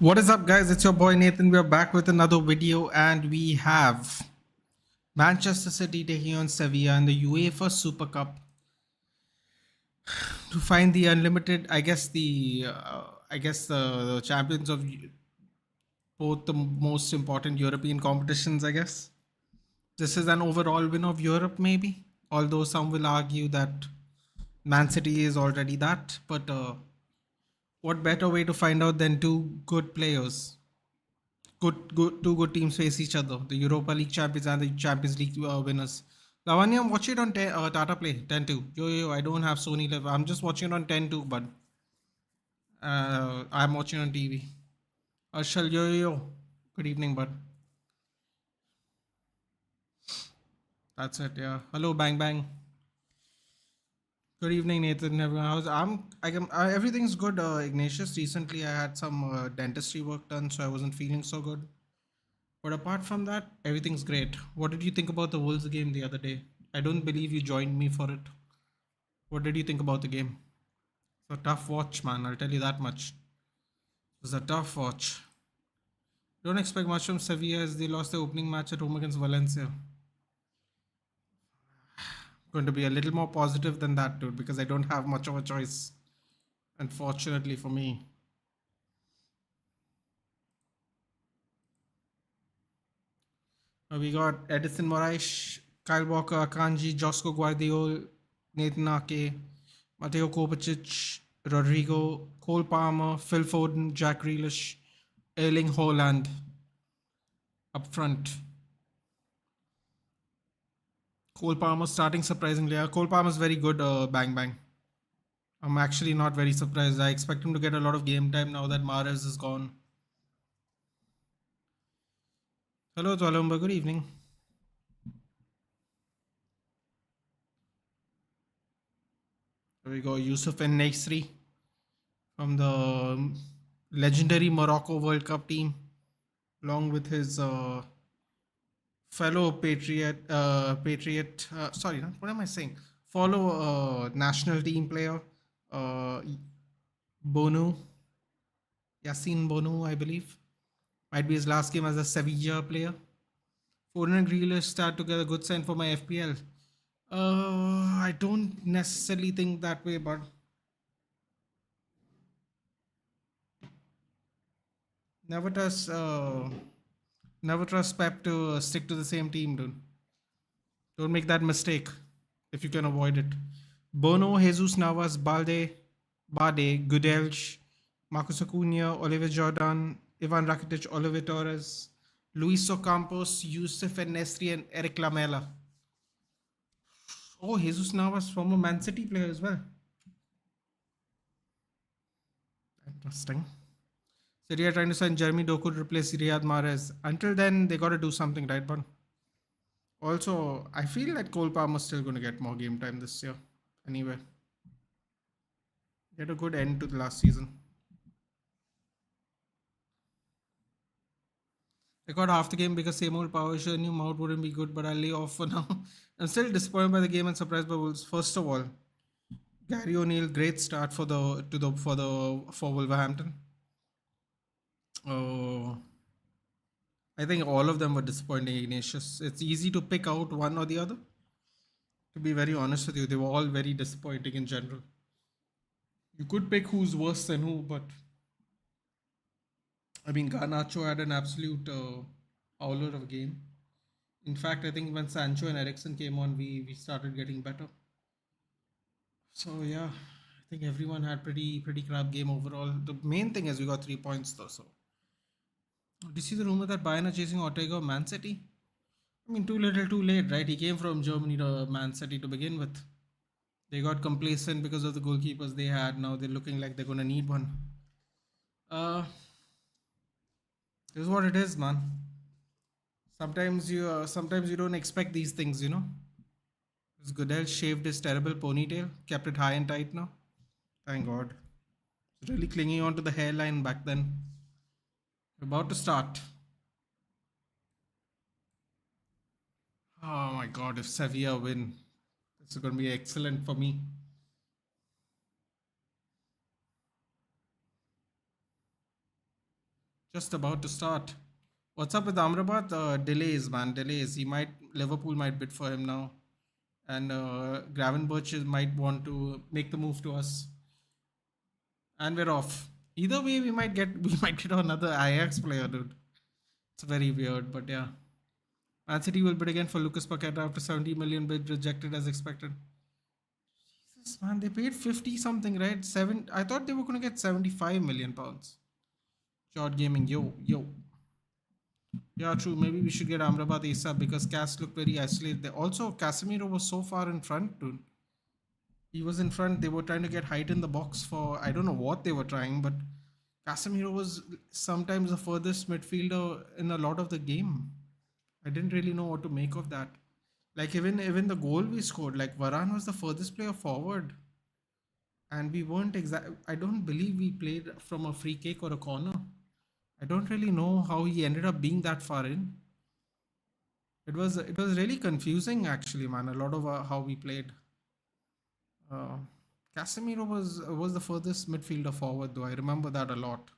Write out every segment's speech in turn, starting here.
What is up, guys? It's your boy Nathan. We are back with another video, and we have Manchester City taking on Sevilla in the UEFA Super Cup to find the unlimited. I guess the champions of both the most important European competitions. I guess this is an overall win of Europe, maybe. Although some will argue that Man City is already that, but what better way to find out than two good players? Two good teams face each other. The Europa League champions and the Champions League winners. Lavanya, I'm watching it on Tata Play 10-2. Yo, I don't have Sony Live. I'm just watching it on 10-2, but I'm watching on TV. Arshal, yo. Good evening, bud. That's it, yeah. Hello, Bang Bang. Good evening, Nathan. Everyone. Everything's good, Ignatius. Recently, I had some dentistry work done, so I wasn't feeling so good. But apart from that, everything's great. What did you think about the Wolves game the other day? I don't believe you joined me for it. What did you think about the game? It's a tough watch, man. I'll tell you that much. It was a tough watch. Don't expect much from Sevilla as they lost their opening match at home against Valencia. Going to be a little more positive than that, dude, because I don't have much of a choice. Unfortunately for me. We got Edison Moraes, Kyle Walker, Akanji, Josko Guardiol, Nathan Ake, Mateo Kovacic, Rodrigo, Cole Palmer, Phil Foden, Jack Grealish, Erling Haaland up front. Cole Palmer starting surprisingly. Cole Palmer's very good, bang bang. I'm actually not very surprised. I expect him to get a lot of game time now that Mahrez is gone. Hello, Twalumba. Good evening. Here we go. Yusuf and Neisri from the legendary Morocco World Cup team, along with his fellow what am I saying? Follow national team player, uh, Bonu, Yassine Bonu, I believe. Might be his last game as a Sevilla player. Foden and Grealish start together. Good sign for my FPL. I don't necessarily think that way, but never trust, uh, never trust Pep to stick to the same team, dude. Don't make that mistake if you can avoid it. Bono, Jesus Navas, Bade, Gudelj, Marcos Acuna, Oliver Jordan, Ivan Rakitic, Oliver Torres, Luis Ocampos, Yusuf and Nesri, and Eric Lamela. Oh, Jesus Navas, former Man City player as well. Interesting. Syria trying to sign Jeremy Doku to replace Riyad Mahrez. Until then, they got to do something, right? But also, I feel that Cole Palmer's still going to get more game time this year. Anyway, he had a good end to the last season. I got half the game because same old power issue. I knew Mount wouldn't be good, but I'll lay off for now. I'm still disappointed by the game and surprised by Wolves. First of all, Gary O'Neill, great start for Wolverhampton. Oh, I think all of them were disappointing, Ignatius. It's easy to pick out one or the other. To be very honest with you, they were all very disappointing in general. You could pick who's worse than who, but I mean, Garnacho had an absolute howler of a game. In fact, I think when Sancho and Ericsson came on, we started getting better. So yeah, I think everyone had pretty crap game overall. The main thing is we got 3 points though. So did you see the rumor that Bayern are chasing Ortega of Man City? I mean, too little, too late, right? He came from Germany to Man City to begin with. They got complacent because of the goalkeepers they had. Now they're looking like they're gonna need one. This is what it is, man. Sometimes you don't expect these things, you know. This Goodell shaved his terrible ponytail, kept it high and tight now. Thank God. It's really clinging on to the hairline back then. We're about to start. Oh my God! If Sevilla win, it's going to be excellent for me. Just about to start. What's up with Amrabat? Delays, man. Delays. Liverpool might bid for him now, and Gravenberch might want to make the move to us, and we're off. Either way, we might get another Ajax player, dude. It's very weird, but yeah. Man City will bid again for Lucas Paqueta after 70 million bid rejected as expected. Jesus, man, they paid 50 something, right? Seven. I thought they were gonna get 75 million pounds. Short gaming, yo, yo. Yeah, true. Maybe we should get Amrabat ASAP because Cass looked very isolated. Also, Casemiro was so far in front, dude. He was in front. They were trying to get height in the box for I don't know what they were trying, but Casemiro was sometimes the furthest midfielder in a lot of the game. I didn't really know what to make of that. Like even the goal we scored, like Varane was the furthest player forward, and we weren't exact. I don't believe we played from a free kick or a corner. I don't really know how he ended up being that far in. It was really confusing actually, man. A lot of how we played. Uh, Casemiro was the furthest midfielder forward, though. I remember that a lot.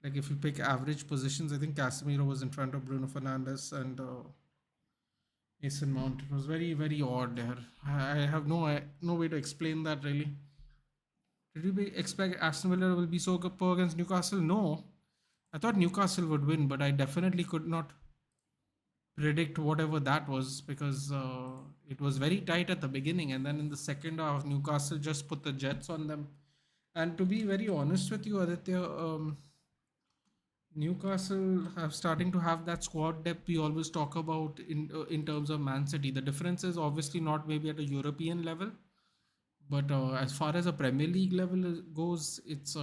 Like if you pick average positions, I think Casemiro was in front of Bruno Fernandes and Mason Mount. It was very odd there. I have no way to explain that really. Did you expect Aston Villa will be so poor against Newcastle? No, I thought Newcastle would win, but I definitely could not predict whatever that was because it was very tight at the beginning, and then in the second half, Newcastle just put the Jets on them. And to be very honest with you, Aditya, Newcastle have starting to have that squad depth we always talk about in terms of Man City. The difference is obviously not maybe at a European level, but as far as a Premier League level goes, it's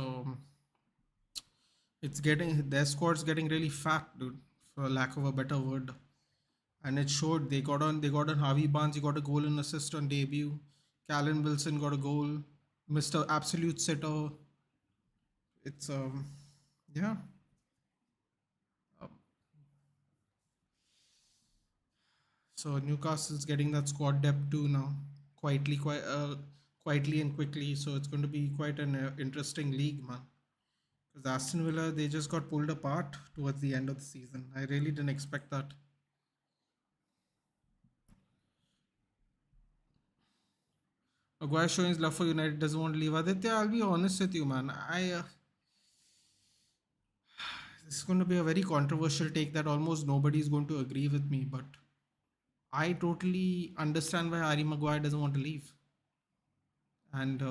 getting their squad's getting really fat, dude, for lack of a better word. And it showed. They got on Harvey Barnes. He got a goal and assist on debut. Callum Wilson got a goal. Mr. Absolute Sitter. It's yeah. Um, so Newcastle's getting that squad depth too now, quietly and quickly. So it's going to be quite an interesting league, man. Because Aston Villa, they just got pulled apart towards the end of the season. I really didn't expect that. Maguire showing his love for United, doesn't want to leave. Aditya, I'll be honest with you, man. This is going to be a very controversial take that almost nobody is going to agree with me, but I totally understand why Harry Maguire doesn't want to leave. And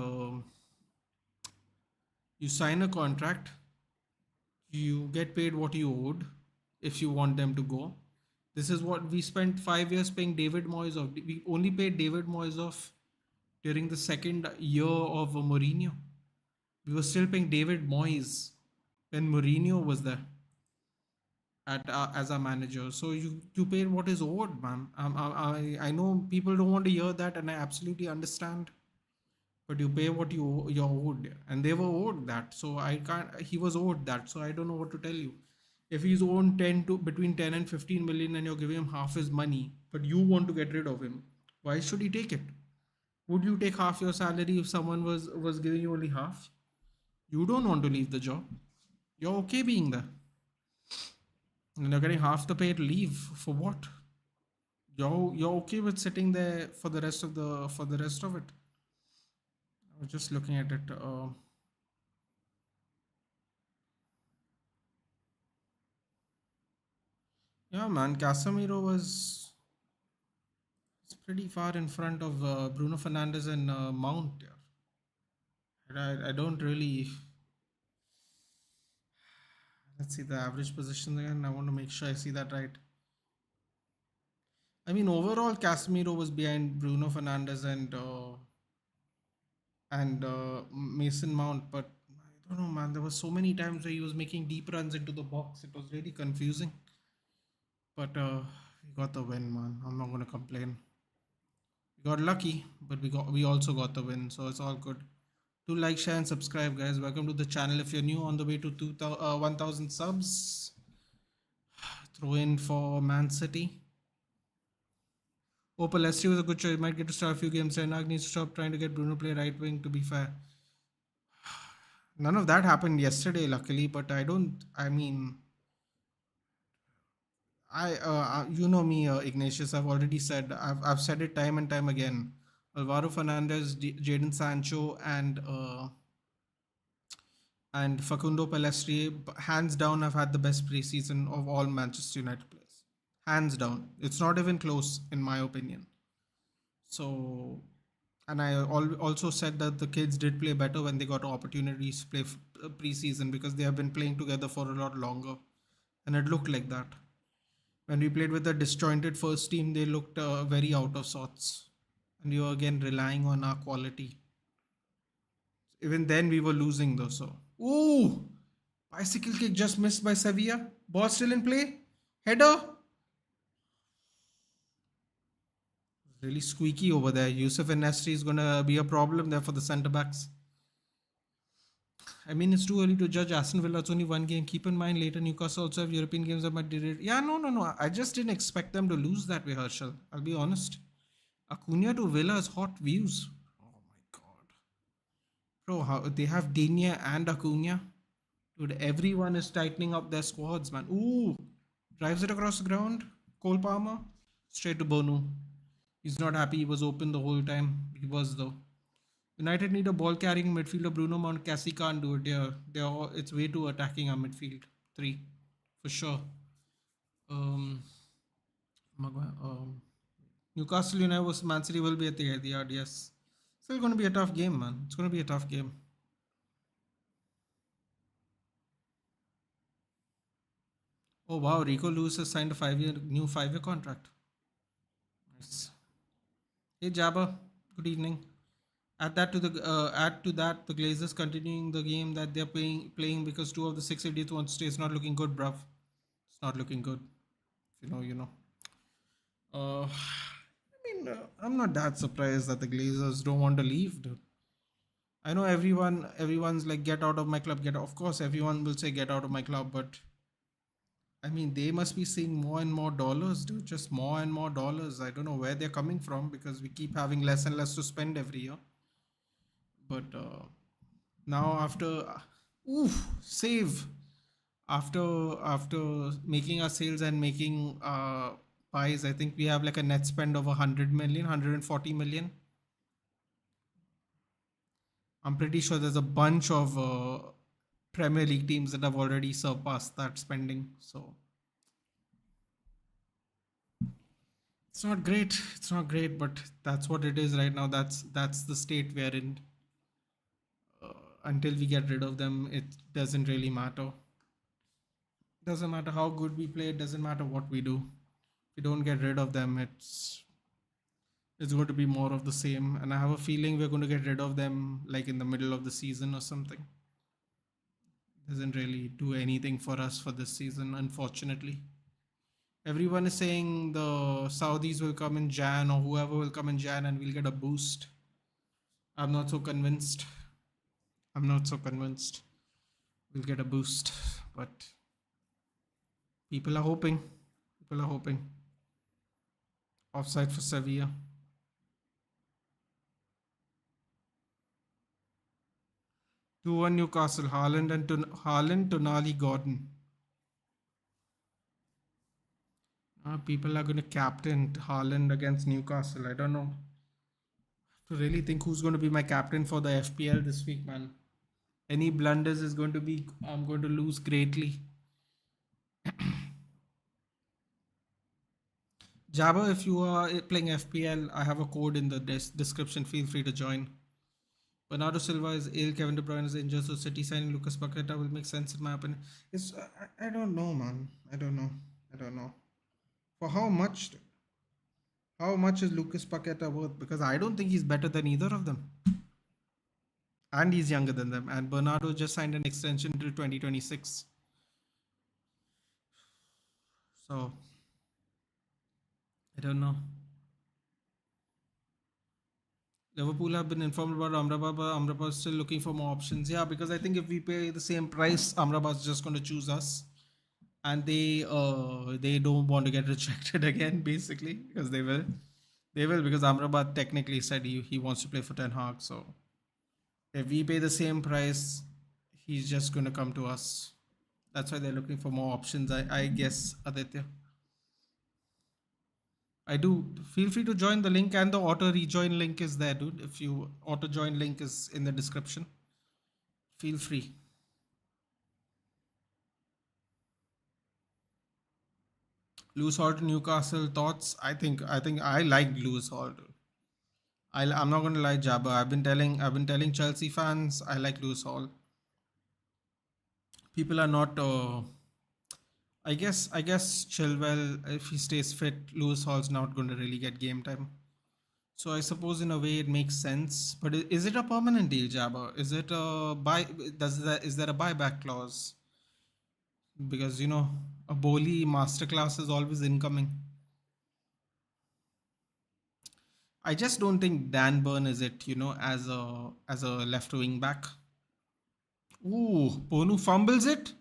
you sign a contract, you get paid what you owed if you want them to go. This is what we spent 5 years paying David Moyes off. We only paid David Moyes off during the second year of Mourinho. We were still paying David Moyes when Mourinho was there at as a manager. So you pay what is owed, man. I know people don't want to hear that, and I absolutely understand. But you pay what you're owed, and they were owed that. So I can't. He was owed that. So I don't know what to tell you. If he's owed 10 to between 10 and 15 million, and you're giving him half his money, but you want to get rid of him, why should he take it? Would you take half your salary if someone was giving you only half? You don't want to leave the job. You're okay being there. And you're getting half the pay to leave for what? You're okay with sitting there for the rest of it. I was just looking at it. Yeah, man, Casemiro was pretty far in front of Bruno Fernandes and Mount. Yeah. I don't really. Let's see the average position again. I want to make sure I see that right. I mean, overall, Casemiro was behind Bruno Fernandes and Mason Mount, but I don't know, man. There were so many times where he was making deep runs into the box. It was really confusing. But we got the win, man. I'm not gonna complain. We got lucky, but we also got the win, so it's all good. Do like, share, and subscribe, guys. Welcome to the channel. If you're new, on the way to 1,000 subs, throw in for Man City. Opal Lestri was a good choice. Might get to start a few games. Renag needs to stop trying to get Bruno play right wing, to be fair. None of that happened yesterday, luckily. But I don't. I mean, you know me, Ignatius. I've already said. I've said it time and time again. Alvaro Fernandez, Jadon Sancho, and Facundo Pellistri, hands down, have had the best preseason of all Manchester United players. Hands down. It's not even close, in my opinion. So, and I also said that the kids did play better when they got opportunities to play preseason because they have been playing together for a lot longer. And it looked like that. When we played with the disjointed first team, they looked very out of sorts. And you were again relying on our quality. Even then, we were losing though. So, ooh, bicycle kick just missed by Sevilla. Ball still in play. Header. Really squeaky over there. Yusuf and Nestri is gonna be a problem there for the centre backs. I mean, it's too early to judge Aston Villa. It's only one game. Keep in mind, later Newcastle also have European games that might derail. Yeah, no. I just didn't expect them to lose that way, Herschel. I'll be honest. Acuna to Villa is hot views. Oh my god. Bro, how they have Digne and Acuna. Dude, everyone is tightening up their squads, man. Ooh. Drives it across the ground. Cole Palmer. Straight to Bonu. He's not happy. He was open the whole time. He was though. United need a ball carrying midfielder. Bruno Mount Cassie can't do it. It's way too attacking our midfield. Three, for sure. Um, Newcastle United vs Man City will be at the Etihad. Yes, still going to be a tough game, man. It's going to be a tough game. Oh wow, Rico Lewis has signed a new 5-year contract. Nice. Hey Jabba, good evening. Add to that the Glazers continuing the game that they're playing because two of the six idiots want to stay. It's not looking good, bruv. It's not looking good. You know. I'm not that surprised that the Glazers don't want to leave, dude. I know everyone's like, get out of my club, get out. Of course, everyone will say get out of my club, but I mean, they must be seeing more and more dollars, dude. Just more and more dollars. I don't know where they're coming from because we keep having less and less to spend every year. But now save after making our sales and making buys, I think we have like a net spend of 100 million, 140 million. I'm pretty sure there's a bunch of Premier League teams that have already surpassed that spending. So it's not great. It's not great, but that's what it is right now. That's the state we're in. Until we get rid of them, it doesn't really matter. Doesn't matter how good we play. It doesn't matter what we do. If we don't get rid of them, it's going to be more of the same. And I have a feeling we're going to get rid of them like in the middle of the season or something. Doesn't really do anything for us for this season, unfortunately. Everyone is saying the Saudis will come in Jan or whoever will come in Jan and we'll get a boost. I'm not so convinced. We'll get a boost, but people are hoping. Offside for Sevilla. 2-1 Newcastle. Haaland, Tonali, Gordon. People are going to captain Haaland against Newcastle. I don't know. I have to really think who's going to be my captain for the FPL this week, man. Any blunders is going to be, I'm going to lose greatly. Jabba, if you are playing FPL, I have a code in the description. Feel free to join. Bernardo Silva is ill. Kevin De Bruyne is injured, so City signing Lucas Paqueta will make sense in my opinion. I don't know, man. I don't know. For how much? How much is Lucas Paqueta worth? Because I don't think he's better than either of them. And he's younger than them. And Bernardo just signed an extension till 2026. So, I don't know. Liverpool have been informed about Amrabat, but Amrabat is still looking for more options. Yeah, because I think if we pay the same price, Amrabat is just going to choose us. And they don't want to get rejected again, basically, because they will because Amrabat technically said he wants to play for Ten Hag. So if we pay the same price, He's just gonna come to us. That's why they're looking for more options. I guess, Aditya. I do. Feel free to join the link, and the auto rejoin link is there, dude. If you auto join link is in the description. Feel free. Lewis Hall to Newcastle thoughts. I think I like Lewis Hall. I'm not gonna lie, Jabba. I've been telling Chelsea fans I like Lewis Hall. People are not. I guess Chilwell, if he stays fit, Lewis Hall's not going to really get game time. So I suppose in a way it makes sense. But is it a permanent deal, Jabba? Is it a buy? Is there a buyback clause? Because a Boli masterclass is always incoming. I just don't think Dan Burn is it. As a left wing back. Ooh, Bonu fumbles it.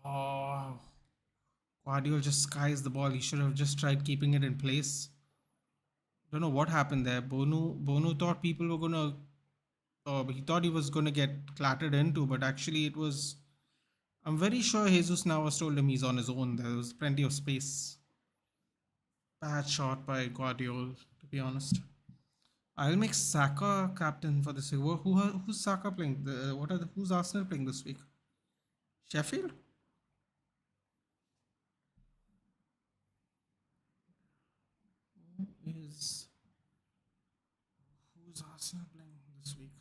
Oh, Guardiola just skies the ball. He should have just tried keeping it in place. Don't know what happened there. Bonu thought people were gonna. He thought he was gonna get clattered into, but actually it was. I'm very sure Jesus Navas told him he's on his own. There was plenty of space. Bad shot by Guardiola, to be honest. I'll make Saka captain for this week. Who's Saka playing? Who's Arsenal playing this week? Sheffield? Is Who's Arsenal playing this week?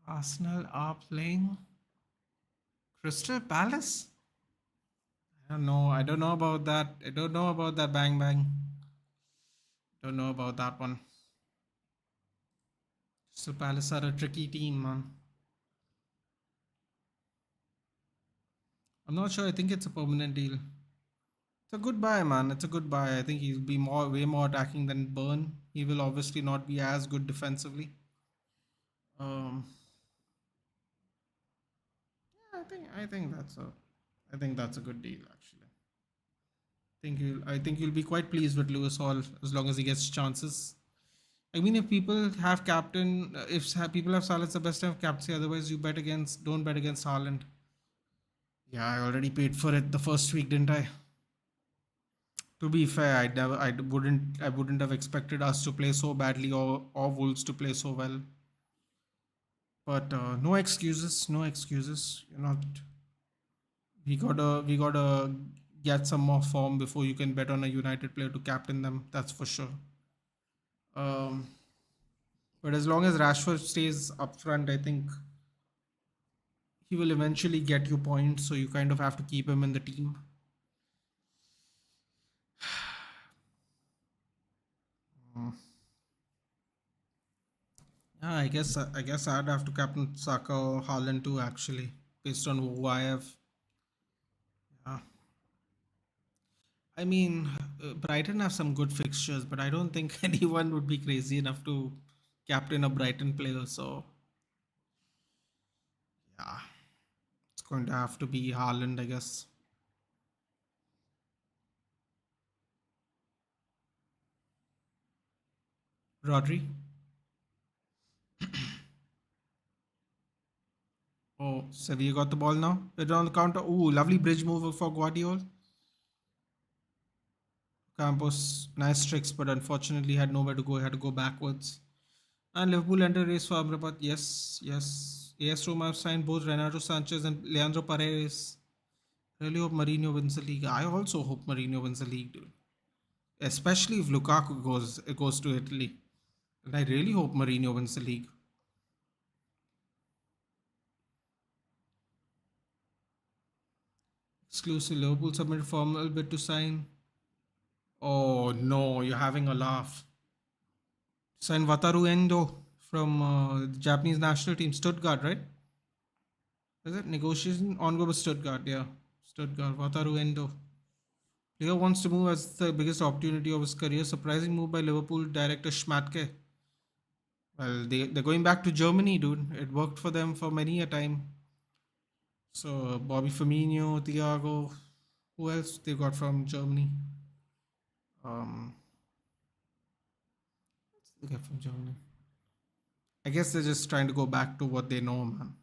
Arsenal are playing Crystal Palace. I don't know. I don't know about that. I don't know about that. Bang bang. Don't know about that one. Crystal Palace are a tricky team, man. I'm not sure. I think it's a permanent deal. It's a good buy, man. It's a good buy. I think he'll be way more attacking than Burn. He will obviously not be as good defensively. Um, yeah, I think that's a good deal actually. I think you'll be quite pleased with Lewis Hall as long as he gets chances. I mean, if people have captain, people have Salah's the best time of captaincy. Otherwise, don't bet against Haaland. Yeah, I already paid for it the first week, didn't I? To be fair, I wouldn't have expected us to play so badly or Wolves to play so well. But no excuses, no excuses. You're not. We gotta get some more form before you can bet on a United player to captain them. That's for sure. Um, but as long as Rashford stays up front, I think he will eventually get you points. So you kind of have to keep him in the team. Mm. Yeah, I guess I'd have to captain Saka or Haaland too, actually, based on who I have. Yeah. I mean, Brighton have some good fixtures, but I don't think anyone would be crazy enough to captain a Brighton player. So yeah, it's going to have to be Haaland, I guess. Rodri. Oh, Sevilla got the ball now. They're on the counter. Ooh, lovely bridge move for Guardiola. Campos, nice tricks, but unfortunately had nowhere to go. He had to go backwards. And Liverpool enter race for Amrabat. Yes, yes. AS Roma have signed both Renato Sanchez and Leandro Paredes. Really hope Mourinho wins the league. I also hope Mourinho wins the league, dude. Especially if Lukaku goes to Italy. And I really hope Mourinho wins the league. Exclusive Liverpool submitted formal bid to sign. Oh no, you're having a laugh. Sign Wataru Endo from the Japanese national team, Stuttgart, right? Is it negotiation ongoing with Stuttgart? Yeah, Stuttgart. Wataru Endo. Player wants to move as the biggest opportunity of his career. Surprising move by Liverpool director Schmatke. Well, they're going back to Germany, dude. It worked for them for many a time. So Bobby Firmino, Thiago, Who else they got from Germany? They got from Germany. I guess they're just trying to go back to what they know, man.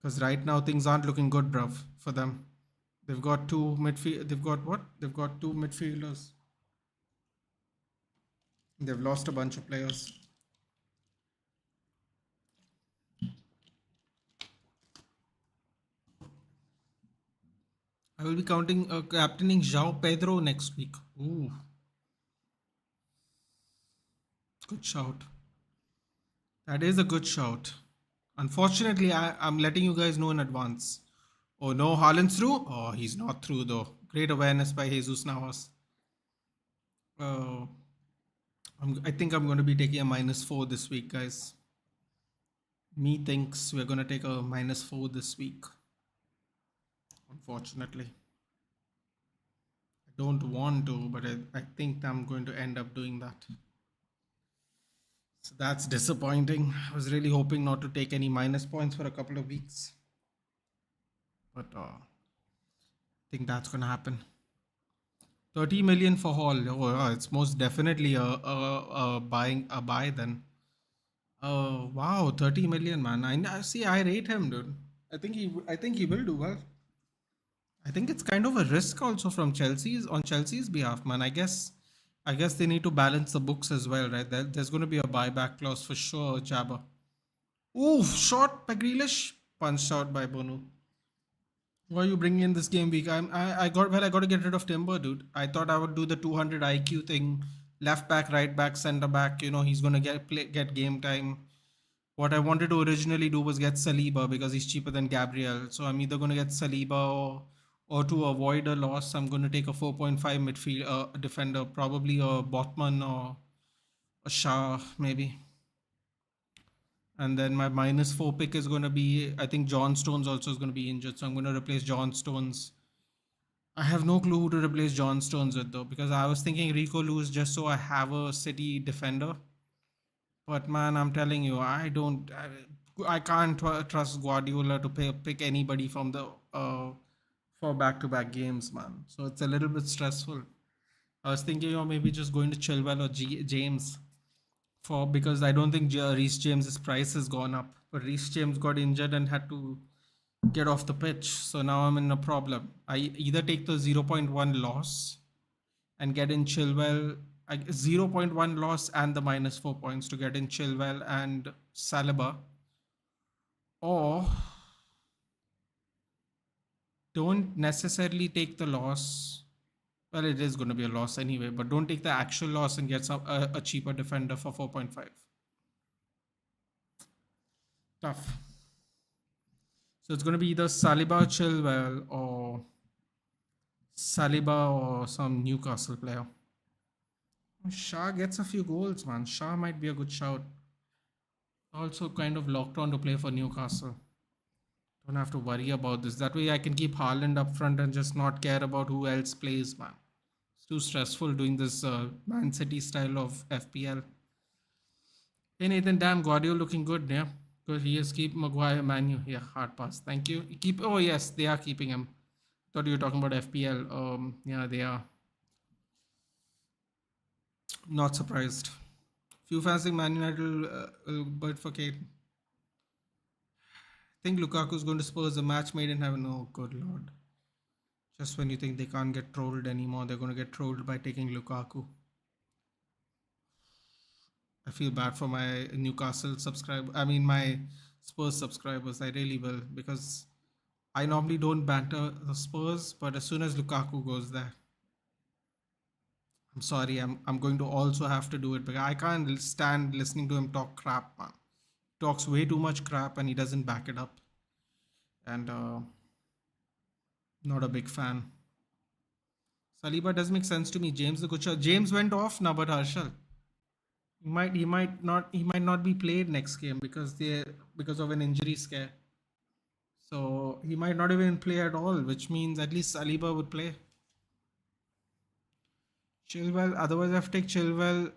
Because right now things aren't looking good, bruv, for them. They've got two midfield. They've got what? They've got two midfielders. They've lost a bunch of players. I will be captaining João Pedro next week. Ooh, good shout. That is a good shout. Unfortunately, I'm letting you guys know in advance. Oh no, Haaland's through? Oh, he's not through though. Great awareness by Jesus Navas. Uh, I think I'm going to be taking a -4 this week, guys. Me thinks we're going to take a -4 this week. Unfortunately. I don't want to, but I think I'm going to end up doing that. So that's disappointing. I was really hoping not to take any minus points for a couple of weeks. But I think that's going to happen. 30 million for Hall. Oh, it's most definitely a buy then. Oh wow, 30 million, man. I see. I rate him, dude. I think he will do well. I think it's kind of a risk also from Chelsea's behalf, man. I guess they need to balance the books as well, right? There's going to be a buyback clause for sure, Jabba. Ooh, shot by Grealish, punched out by Bonu. Why are you bringing in this game week? I got to get rid of Timber, dude. I thought I would do the 200 IQ thing, left back, right back, center back. You know he's gonna get game time. What I wanted to originally do was get Saliba because he's cheaper than Gabriel. So I'm either gonna get Saliba or to avoid a loss, I'm gonna take a 4.5 midfield defender, probably a Botman or a Shah maybe. And then my -4 pick is going to be, I think John Stones also is going to be injured. So I'm going to replace John Stones. I have no clue who to replace John Stones with though, because I was thinking Rico Lewis just so I have a City defender. But man, I'm telling you, I can't trust Guardiola to pick anybody from the for back-to-back games, man. So it's a little bit stressful. I was thinking of maybe just going to Chilwell or James. Because I don't think Reece James's price has gone up. But Reece James got injured and had to get off the pitch. So now I'm in a problem. I either take the 0.1 loss and get in Chilwell, 0.1 loss and the -4 points to get in Chilwell and Saliba, or don't necessarily take the loss. Well, it is going to be a loss anyway, but don't take the actual loss and get a cheaper defender for 4.5. Tough. So it's going to be either Saliba, Chilwell, or Saliba or some Newcastle player. Shah gets a few goals, man. Shah might be a good shout. Also kind of locked on to play for Newcastle. Don't have to worry about this. That way I can keep Haaland up front and just not care about who else plays, man. It's too stressful doing this Man City style of FPL. Hey Nathan, damn, Guardiola looking good, yeah. Because he has keep Maguire, Manu. Yeah, hard pass. Thank you. Oh yes, they are keeping him. Thought you were talking about FPL. Yeah, they are. Not surprised. Few fancy Man United but for Kate. I think Lukaku's going to Spurs, a match made in heaven. Oh, good lord. Just when you think they can't get trolled anymore, they're going to get trolled by taking Lukaku. I feel bad for my Newcastle my Spurs subscribers. I really will, because I normally don't banter the Spurs, but as soon as Lukaku goes there, I'm sorry, I'm going to also have to do it, because I can't stand listening to him talk crap, man. He talks way too much crap and he doesn't back it up. And not a big fan. Saliba does make sense to me. James the good shot. James went off now, but Harshal. He might not be played next game because of an injury scare. So he might not even play at all, which means at least Saliba would play. Chilwell, otherwise I have to take Chilwell.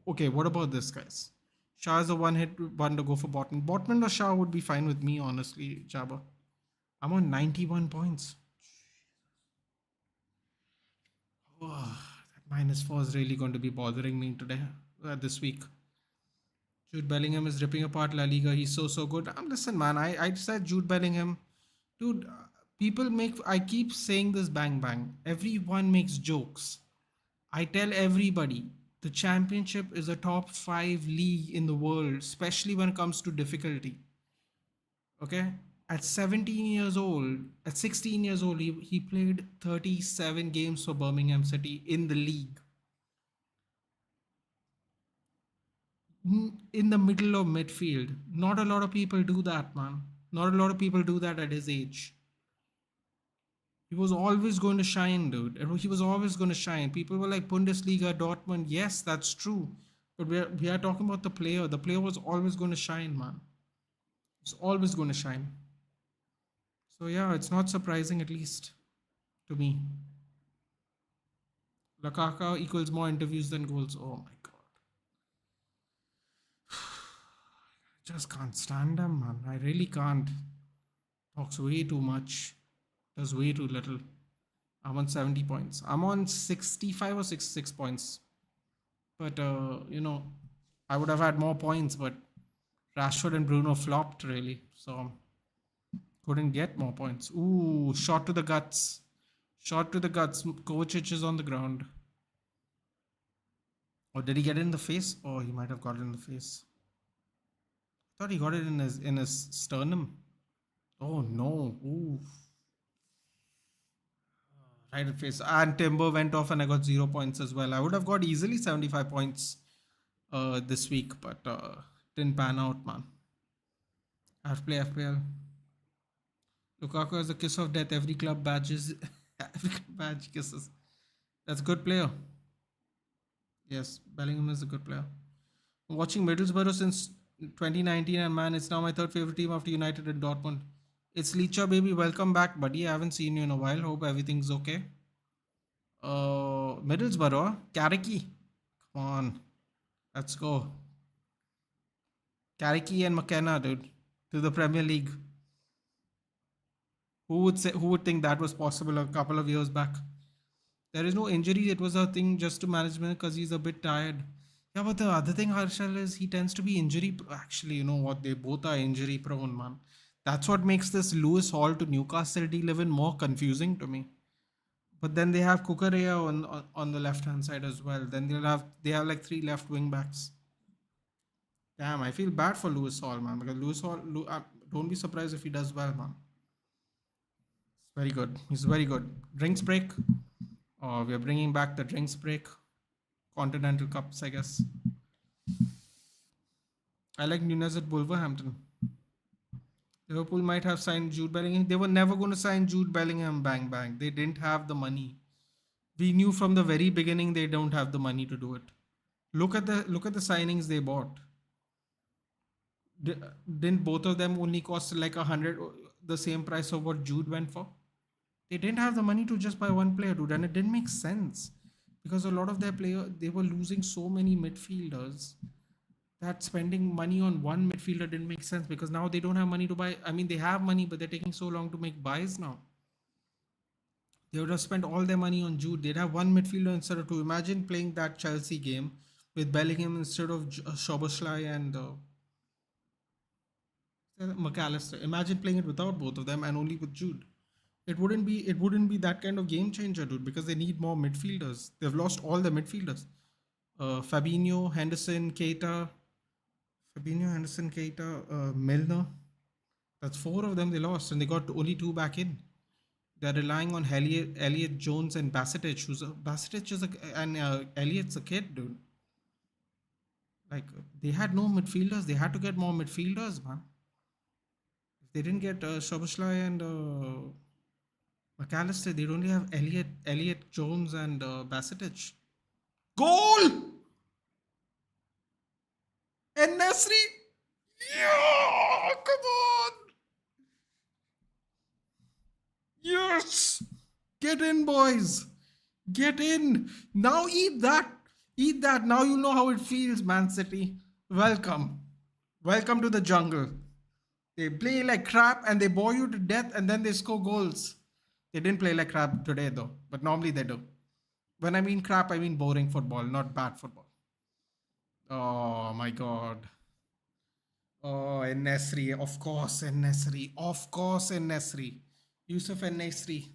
Okay, what about this, guys? Shah is a one to go for Botman. Botman or Shah would be fine with me, honestly, Jabba. I'm on 91 points. Oh, that -4 is really going to be bothering me today, this week. Jude Bellingham is ripping apart La Liga. He's so good. Listen, man, I said Jude Bellingham. Dude, people make. I keep saying this bang bang. Everyone makes jokes. I tell everybody the championship is a top 5 league in the world, especially when it comes to difficulty. Okay? At 17 years old, at 16 years old, he played 37 games for Birmingham City in the league. In the middle of midfield. Not a lot of people do that, man. Not a lot of people do that at his age. He was always going to shine, dude. He was always going to shine. People were like Bundesliga, Dortmund. Yes, that's true. But we are talking about the player. The player was always going to shine, man. It's always going to shine. So yeah, it's not surprising, at least to me. Lukaku equals more interviews than goals. Oh my god. Just can't stand him, man. I really can't. Talks way too much. Does way too little. I'm on 70 points. I'm on 65 or 66 points. But, I would have had more points, but Rashford and Bruno flopped, really. So, couldn't get more points. Ooh, shot to the guts. Shot to the guts. Kovacic is on the ground. Or did he get it in the face? Oh, he might have got it in the face. I thought he got it in his sternum. Oh no. Ooh. Right in face. And Timber went off and I got 0 points as well. I would have got easily 75 points this week, but didn't pan out, man. I have to play FPL. Lukaku is the kiss of death. Every club badges. Every club badge kisses. That's a good player. Yes, Bellingham is a good player. I'm watching Middlesbrough since 2019, and man, it's now my third favorite team after United and Dortmund. It's Licha, baby. Welcome back, buddy. I haven't seen you in a while. Hope everything's okay. Middlesbrough, Carricky. Come on. Let's go. Carricky and McKenna, dude. To the Premier League. Who would think that was possible a couple of years back? There is no injury. It was a thing just to management because he's a bit tired. Yeah, but the other thing, Harshal, is he tends to be injury. Actually, you know what? They both are injury prone, man. That's what makes this Lewis Hall to Newcastle deal even more confusing to me. But then they have Kukurea on the left hand side as well. Then they have like 3 left wing backs. Damn, I feel bad for Lewis Hall, man. Because Lewis Hall, don't be surprised if he does well, man. It's very good. He's very good. Drinks break. Oh, we're bringing back the drinks break. Continental Cups, I guess. I like Nunes at Wolverhampton. Liverpool might have signed Jude Bellingham. They were never going to sign Jude Bellingham, bang bang. They didn't have the money. We knew from the very beginning they don't have the money to do it. Look at the signings they bought. Didn't both of them only cost like 100, the same price of what Jude went for? They didn't have the money to just buy one player, dude, and it didn't make sense because a lot of their players, they were losing so many midfielders that spending money on one midfielder didn't make sense because now they don't have money to buy. I mean, they have money, but they're taking so long to make buys now. They would have spent all their money on Jude. They'd have one midfielder instead of two. Imagine playing that Chelsea game with Bellingham instead of Szoboszlai and McAllister. Imagine playing it without both of them and only with Jude. It wouldn't be that kind of game changer, dude, because they need more midfielders. They've lost all the midfielders. Fabinho, Henderson, Keita, Milner. That's 4 of them they lost, and they got only 2 back in. They're relying on Elliot Jones and Basetic, and Elliot's a kid, dude. Like, they had no midfielders. They had to get more midfielders, man. If they didn't get Szoboszlai and McAllister, they'd only have Elliot Jones and Basetic. Goal! And Nasri! Yeah! Come on! Yes! Get in, boys! Get in! Now eat that! Eat that! Now you know how it feels, Man City. Welcome. Welcome to the jungle. They play like crap and they bore you to death and then they score goals. They didn't play like crap today though, but normally they do. When I mean crap, I mean boring football, not bad football. Oh my god. Oh, Nesri, of course, Nesri, of course, Nesri. Yusuf Nesri.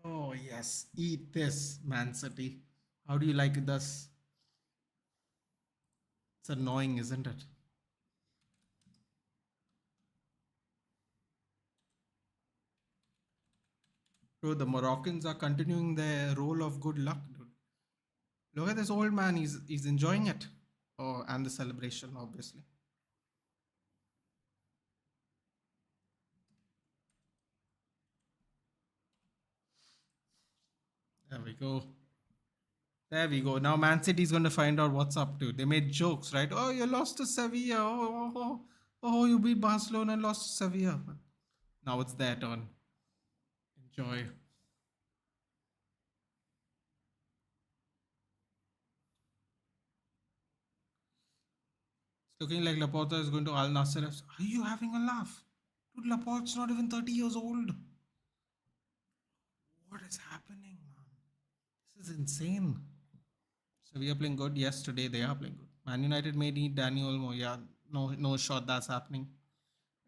Oh yes, eat this, Man City. How do you like this? It's annoying, isn't it? Bro, the Moroccans are continuing their role of good luck, dude. Look at this old man, he's enjoying it. Oh, and the celebration, obviously. There we go. There we go. Now Man City's going to find out what's up, dude. They made jokes, right? Oh, you lost to Sevilla. Oh, you beat Barcelona and lost to Sevilla. Now it's their turn. Enjoy. It's looking like Laporta is going to Al Nasser. Are you having a laugh? Dude, Laporte's not even 30 years old. What is happening, man? This is insane. So we are playing good. Yes, today they are playing good. Man United may need Danny Olmo. Yeah, no shot that's happening.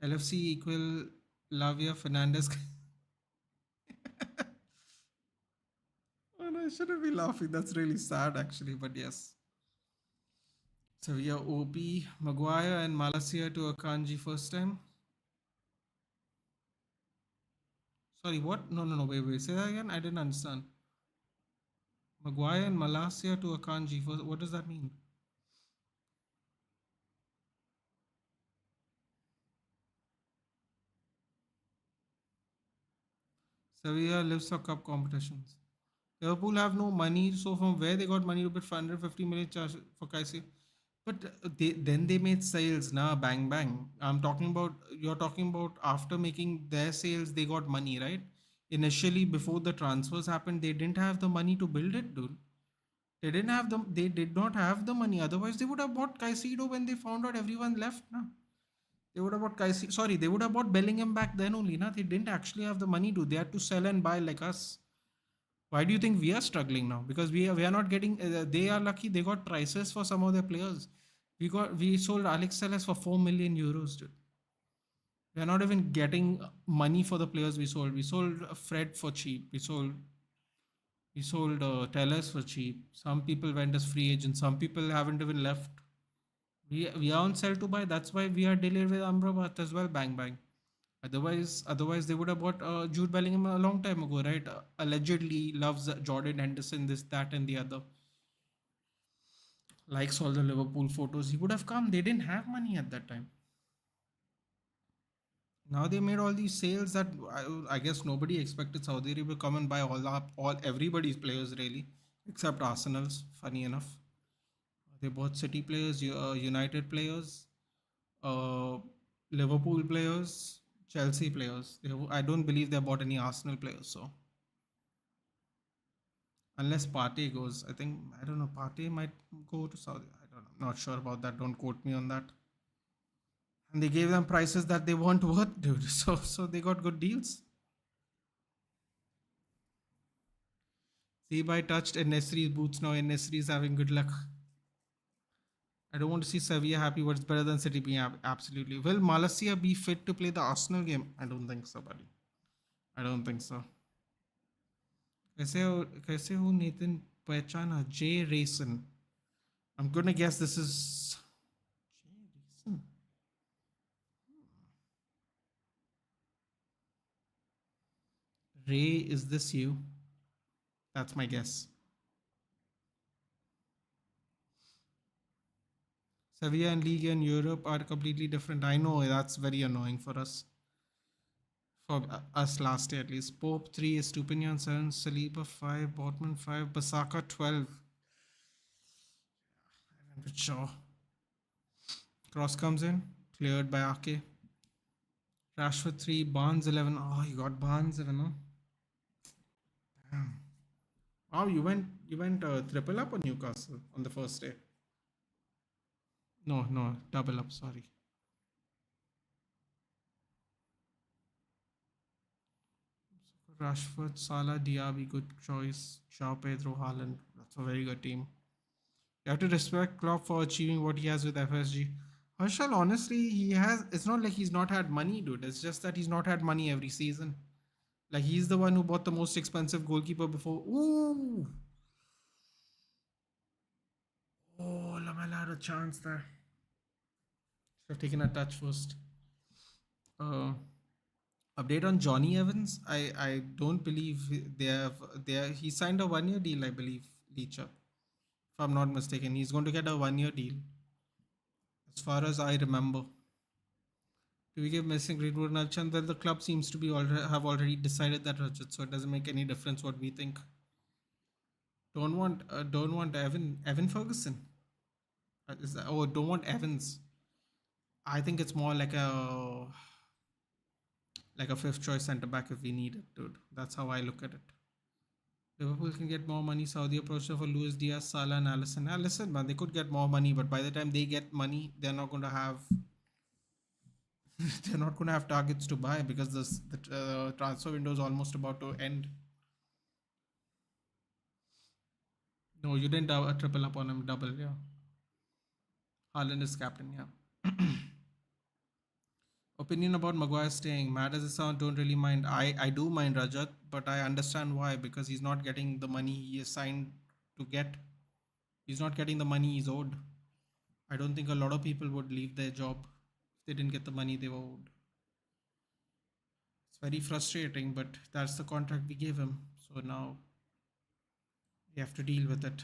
LFC equal Lavia Fernandez. Oh no, I shouldn't be laughing. That's really sad actually, but yes. So we are OP, Maguire and Malacia to Akanji first time. Sorry, what? No. Wait. Say that again. I didn't understand. Maguire and Malacia to Akanji first. What does that mean? Sevilla lives for cup competitions. Liverpool have no money, so from where they got money to put 150 million charge for Kaisi? But they made sales, nah, bang bang. You're talking about after making their sales, they got money, right? Initially, before the transfers happened, they didn't have the money to build it, dude. They did not have the money. Otherwise, they would have bought Caicedo when they found out everyone left, nah. They would have bought Caicedo. Sorry, they would have bought Bellingham back then only, nah. They didn't actually have the money to. They had to sell and buy like us. Why do you think we are struggling now? Because we are not getting. They are lucky. They got prices for some of their players. We sold Alex Telles for 4 million euros, dude. We are not even getting money for the players we sold. We sold Fred for cheap. We sold Telles for cheap. Some people went as free agents. Some people haven't even left. We are on sell to buy. That's why we are delayed with Amrabat as well. Bang bang. Otherwise they would have bought Jude Bellingham a long time ago, right? Allegedly loves Jordan Henderson, this, that, and the other. Likes all the Liverpool photos. He would have come. They didn't have money at that time. Now they made all these sales that I guess nobody expected Saudi Arabia to come and buy all everybody's players really, except Arsenal's. Funny enough, they bought City players, United players, uh, Liverpool players, Chelsea players. I don't believe they bought any Arsenal players. So unless Partey goes, I don't know. Partey might go to Saudi. I don't know. Not sure about that. Don't quote me on that. And they gave them prices that they weren't worth, dude. So they got good deals. Zebai touched Nesri's boots now, and Nesri is having good luck. I don't want to see Sevilla happy, but it's better than City being absolutely. Will Malacia be fit to play the Arsenal game? I don't think so, buddy. I don't think so. कैसे हो Nathan पहचाना J Rayson? I'm gonna guess this is J Rayson. Ray, is this you? That's my guess. Sevilla and Liga in Europe are completely different. I know that's very annoying for us. For us last year at least. Pope 3, Estupinian 7, Saliba 5, Botman 5, Basaka 12. I went with Shaw. Cross comes in, cleared by Ake. Rashford 3, Barnes 11. Oh, you got Barnes 11, huh? Damn. Wow, you went triple up on Newcastle on the first day. No, double up, sorry. Rashford, Salah, Diaby, good choice. João Pedro, Haaland. That's a very good team. You have to respect Klopp for achieving what he has with FSG. Herschel, honestly, he has. It's not like he's not had money, dude. It's just that he's not had money every season. Like he's the one who bought the most expensive goalkeeper before. Ooh, oh, Lamela had a chance there. Should have taken a touch first. Uh, Update on Johnny Evans. I don't believe he signed a 1 year deal. I believe Leacher, if I'm not mistaken, he's going to get a 1 year deal. As far as I remember. Do we give missing Greenwood and Alchan? Well, the club seems to be have already decided that, Rajat, so it doesn't make any difference what we think. Don't want Evan Ferguson. Don't want Evans. I think it's more like a fifth choice centre back if we need it, dude. That's how I look at it. Liverpool can get more money. Saudi approach for Luis Diaz, Salah, and Allison. Now, listen, man, they could get more money, but by the time they get money, they're not going to have they're not going to have targets to buy because the transfer window is almost about to end. No, you didn't triple up on him, double, yeah. Haaland is captain, yeah. Opinion about Maguire staying. Mad as it sounds, don't really mind. I do mind Rajat, but I understand why. Because he's not getting the money he is signed to get. He's not getting the money he's owed. I don't think a lot of people would leave their job if they didn't get the money they were owed. It's very frustrating, but that's the contract we gave him. So now we have to deal with it.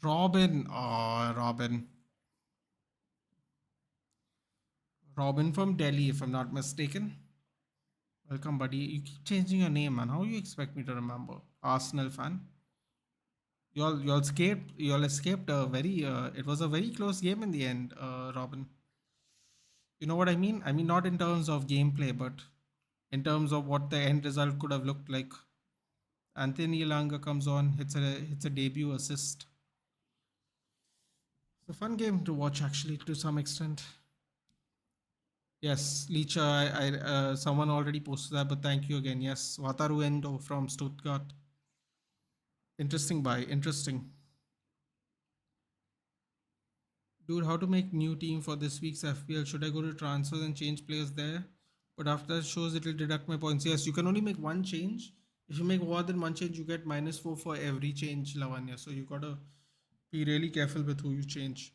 Robin. Oh, Robin. Robin from Delhi, if I'm not mistaken. Welcome, buddy. You keep changing your name, man. How you expect me to remember? Arsenal fan. You all escaped a very it was a very close game in the end, Robin. You know what I mean? I mean not in terms of gameplay, but in terms of what the end result could have looked like. Anthony Elanga comes on, hits a debut assist. It's a fun game to watch actually to some extent. Yes, Licha, someone already posted that, but thank you again. Yes, Wataru Endo from Stuttgart. Interesting buy, interesting. Dude, how to make new team for this week's FPL? Should I go to transfers and change players there? But after that shows it will deduct my points. Yes, you can only make one change. If you make more than one change, you get -4 for every change, Lavanya. So you gotta be really careful with who you change.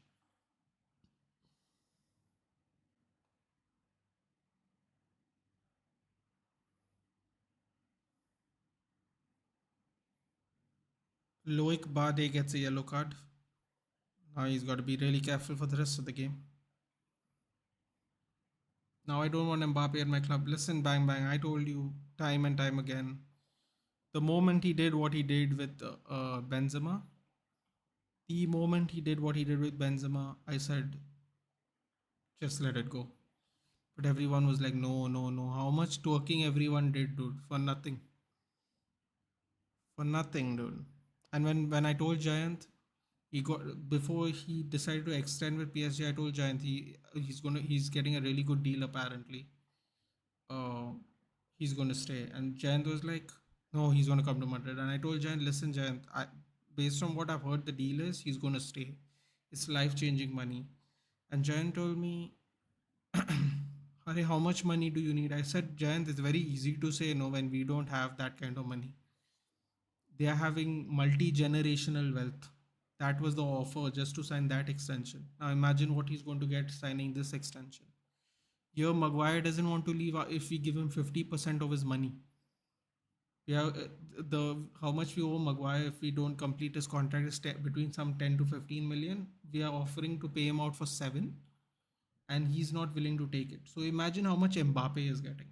Loic Bade gets a yellow card. Now he's got to be really careful for the rest of the game. Now I don't want Mbappe at my club. Listen, Bang Bang, I told you time and time again. The moment he did what he did with Benzema, I said, just let it go. But everyone was like, no, no, no. How much twerking everyone did, dude, for nothing. For nothing, dude. And when I told Giant, he got before he decided to extend with PSG, I told Giant he's getting a really good deal apparently. Uh, he's gonna stay. And Giant was like, no, he's gonna come to Madrid. And I told Giant, listen, Giant, based on what I've heard, the deal is he's gonna stay. It's life changing money. And Giant told me, Hare, how much money do you need? I said, Giant, it's very easy to say no when we don't have that kind of money. They are having multi generational wealth. That was the offer just to sign that extension. Now imagine what he's going to get signing this extension. Here, Maguire doesn't want to leave if we give him 50% of his money. Yeah, the how much we owe Maguire if we don't complete his contract is between some 10 to 15 million. We are offering to pay him out for 7, and he's not willing to take it. So imagine how much Mbappe is getting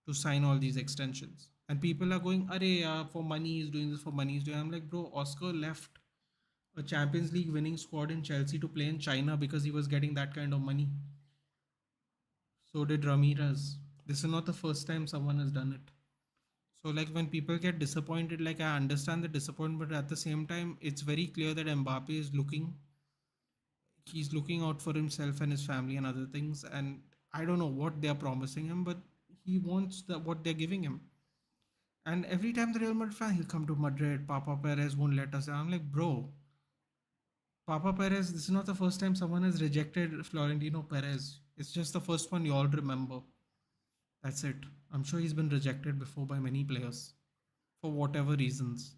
to sign all these extensions. And people are going, Arey, for money, he's doing this, for money, he's doing. I'm like, bro, Oscar left a Champions League winning squad in Chelsea to play in China because he was getting that kind of money. So did Ramirez. This is not the first time someone has done it. So like when people get disappointed, like I understand the disappointment, but at the same time, it's very clear that Mbappe is he's looking out for himself and his family and other things. And I don't know what they're promising him, but he wants what they're giving him. And every time the Real Madrid fan, he'll come to Madrid. Papa Perez won't let us. I'm like, bro, Papa Perez. This is not the first time someone has rejected Florentino Perez. It's just the first one you all remember. That's it. I'm sure he's been rejected before by many players for whatever reasons.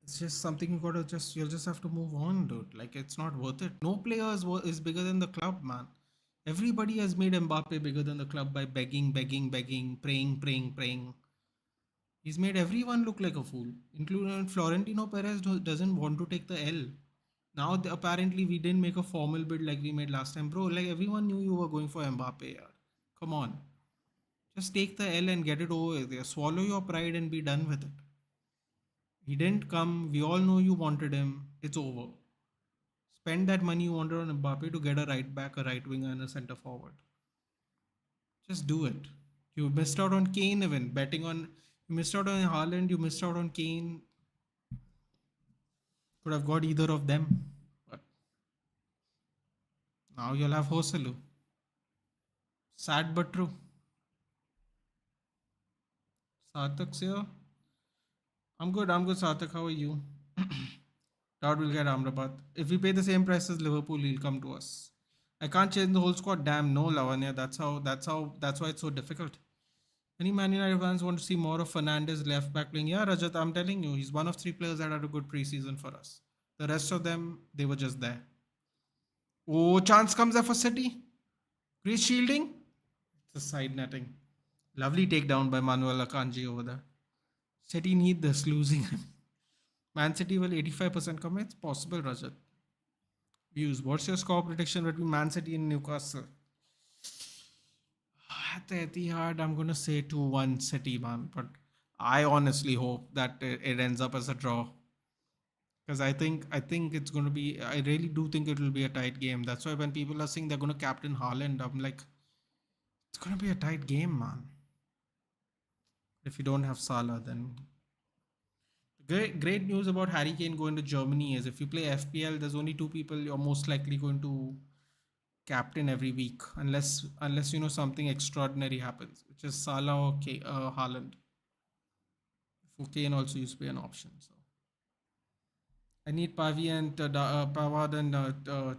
It's just something you'll just have to move on, dude. Like it's not worth it. No player is bigger than the club, man. Everybody has made Mbappe bigger than the club by begging, begging, begging, praying, praying, praying. He's made everyone look like a fool, including Florentino Perez doesn't want to take the L. Now apparently we didn't make a formal bid like we made last time, bro. Like everyone knew you were going for Mbappe. Yaar. Come on, just take the L and get it over with. Swallow your pride and be done with it. He didn't come. We all know you wanted him. It's over. Spend that money you wanted on Mbappe to get a right back, a right winger, and a centre forward. Just do it. You missed out on Kane even betting on. You missed out on Haaland. You missed out on Kane. Could have got either of them, but now you'll have Hoselu. Sad but true. Sarthak's here. I'm good. I'm good. Sarthak, how are you? Dowd will get Amrabat. If we pay the same price as Liverpool, he'll come to us. I can't change the whole squad. Damn, no, Lavanya. That's why it's so difficult. Any Man United fans want to see more of Fernandes left back playing? Yeah, Rajat, I'm telling you, he's one of three players that had a good preseason for us. The rest of them, they were just there. Oh, chance comes there for City. Great shielding. It's a side netting. Lovely takedown by Manuel Akanji over there. City need this losing. Man City will 85% come. It's possible, Rajat. Views. What's your score prediction between Man City and Newcastle? At the Etihad, I'm gonna say 2-1 City, man. But I honestly hope that it ends up as a draw. Because I think it's gonna be. I really do think it will be a tight game. That's why when people are saying they're gonna captain Haaland, I'm like, it's gonna be a tight game, man. If you don't have Salah, then great news about Harry Kane going to Germany is if you play FPL, there's only two people you're most likely going to captain every week, unless you know something extraordinary happens, which is Salah or Haaland. For Kane also used to be an option. So I need Pavi and Pavard and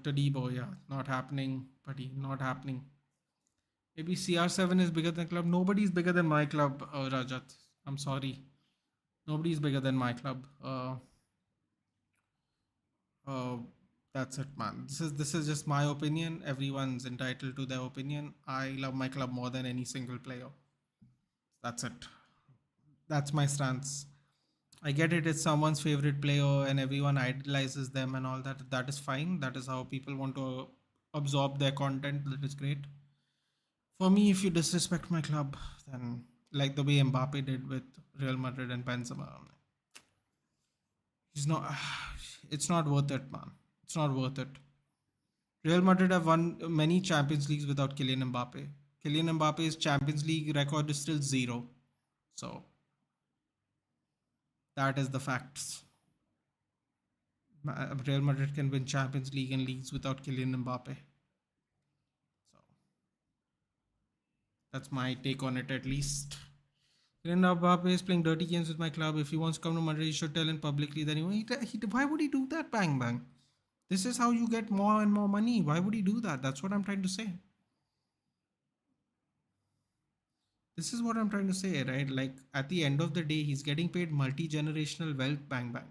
Tadibo. Yeah, not happening, buddy. Not happening. Maybe CR7 is bigger than club. Nobody's bigger than my club, Rajat. I'm sorry. Nobody's bigger than my club. Uh, that's it, man. This is just my opinion. Everyone's entitled to their opinion. I love my club more than any single player. That's it. That's my stance. I get it. It's someone's favorite player, and everyone idolizes them and all that. That is fine. That is how people want to absorb their content. That is great. For me, if you disrespect my club, then like the way Mbappe did with Real Madrid and Benzema, he's not. It's not worth it, man. It's not worth it. Real Madrid have won many Champions Leagues without Kylian Mbappe. Kylian Mbappe's Champions League record is still zero. So that is the facts. Real Madrid can win Champions League and leagues without Kylian Mbappe. So that's my take on it, at least. Kylian Mbappe is playing dirty games with my club. If he wants to come to Madrid, he should tell him publicly that why would he do that? Bang bang. This is how you get more and more money. Why would he do that? That's what I'm trying to say. This is what I'm trying to say, right? Like at the end of the day, he's getting paid multi-generational wealth. Bang bang.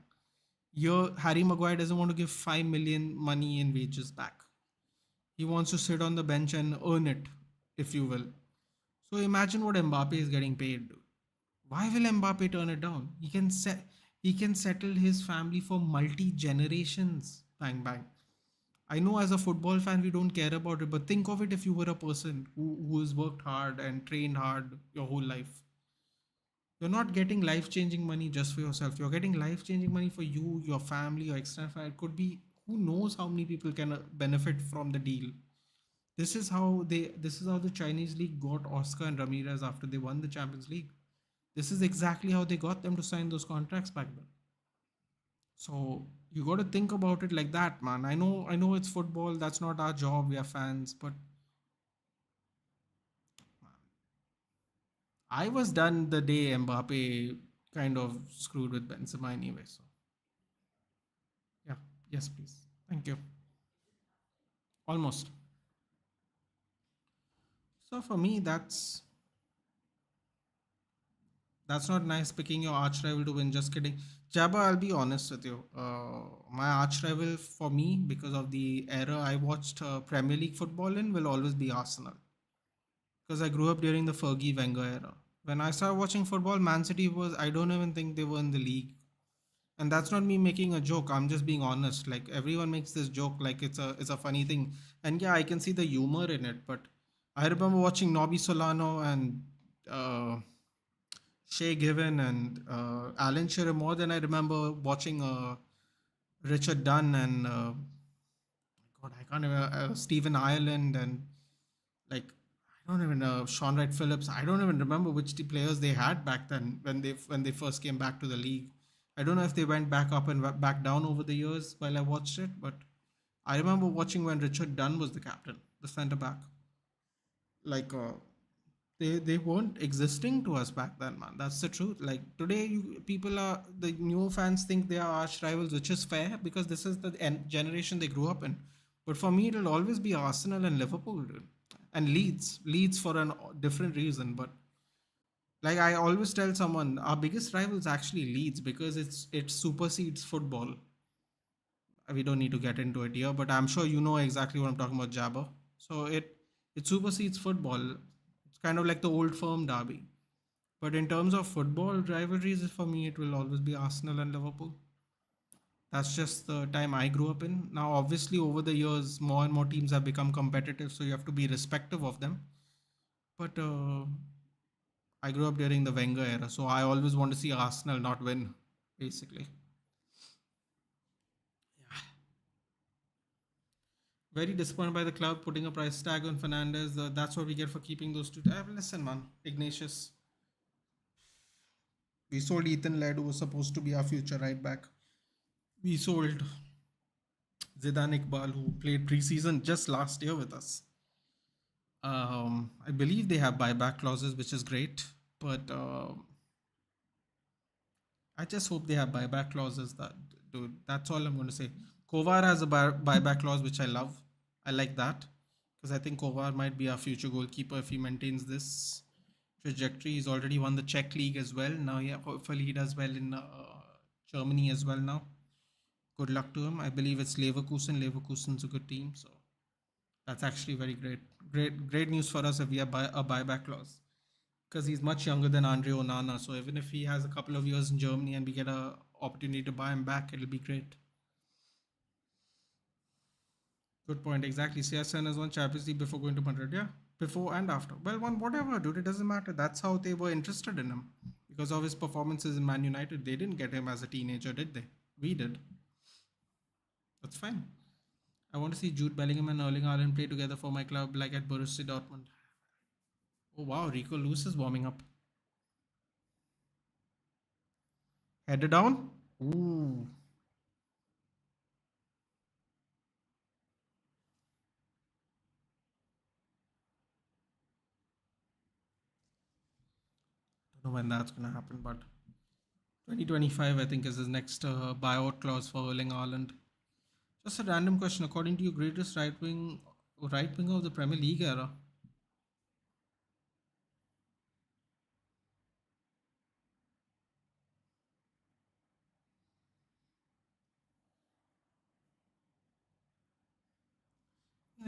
Here, Harry Maguire doesn't want to give 5 million money in wages back. He wants to sit on the bench and earn it, if you will. So imagine what Mbappe is getting paid. Why will Mbappe turn it down? He can settle his family for multi generations. Bang bang. I know as a football fan we don't care about it, but think of it if you were a person who has worked hard and trained hard your whole life. You're not getting life changing money just for yourself. You're getting life changing money for you, your family, your extended family. It could be who knows how many people can benefit from the deal. This is how the Chinese league got Oscar and Ramirez after they won the Champions League. This is exactly how they got them to sign those contracts back then. So you got to think about it like that, man. I know it's football. That's not our job. We are fans, but I was done the day Mbappe kind of screwed with Benzema anyway. So yeah, yes, please. Thank you. Almost. So for me, that's not nice picking your arch rival to win. Just kidding. Jabba, I'll be honest with you. My arch rival for me, because of the era I watched Premier League football in, will always be Arsenal. Because I grew up during the Fergie Wenger era. When I started watching football, Man City was, I don't even think they were in the league. And that's not me making a joke. I'm just being honest. Like everyone makes this joke like it's a funny thing. And yeah, I can see the humor in it. But I remember watching Nobby Solano and Shea Given and Alan Shearer more than I remember watching Richard Dunn and God, I can't even Stephen Ireland and like I don't even know Sean Wright Phillips. I don't even remember which players they had back then when they first came back to the league. I don't know if they went back up and back down over the years while I watched it, but I remember watching when Richard Dunn was the captain, the centre back. Like they weren't existing to us back then, man. That's the truth. Like today, people are the new fans think they are arch rivals, which is fair because this is the generation they grew up in. But for me, it'll always be Arsenal and Liverpool, dude. And Leeds for a different reason. But like I always tell someone, our biggest rival is actually Leeds because it supersedes football. We don't need to get into it here, but I'm sure you know exactly what I'm talking about, Jabber. So it supersedes football. It's kind of like the old firm derby. But in terms of football rivalries, for me, it will always be Arsenal and Liverpool. That's just the time I grew up in. Now, obviously, over the years, more and more teams have become competitive, so you have to be respective of them. But I grew up during the Wenger era, so I always want to see Arsenal not win, basically. Very disappointed by the club putting a price tag on Fernandez. That's what we get for keeping those two. Listen, man, Ignatius, we sold Ethan Laird, who was supposed to be our future right back. We sold Zidane Iqbal, who played preseason just last year with us. I believe they have buyback clauses, which is great, but I just hope they have buyback clauses. That dude, that's all I'm going to say. Kovar has a buyback clause, which I love. I like that because I think Kovar might be our future goalkeeper if he maintains this trajectory. He's already won the Czech league as well. Now, yeah, hopefully he does well in Germany as well. Now, good luck to him. I believe it's Leverkusen. Leverkusen's a good team, so that's actually very great. Great news for us if we have a buyback clause because he's much younger than Andre Onana. So even if he has a couple of years in Germany and we get a opportunity to buy him back, it'll be great. Good point. Exactly. CSN has won Champions League before going to Madrid. Yeah, before and after. Well, one whatever, dude. It doesn't matter. That's how they were interested in him because of his performances in Man United. They didn't get him as a teenager, did they? We did. That's fine. I want to see Jude Bellingham and Erling Haaland play together for my club, like at Borussia Dortmund. Oh wow, Rico Lewis is warming up. Headed down. Ooh. Don't know when that's gonna happen, but 2025 I think is his next buyout clause for Erling Haaland. Just a random question. According to you, greatest right winger of the Premier League era.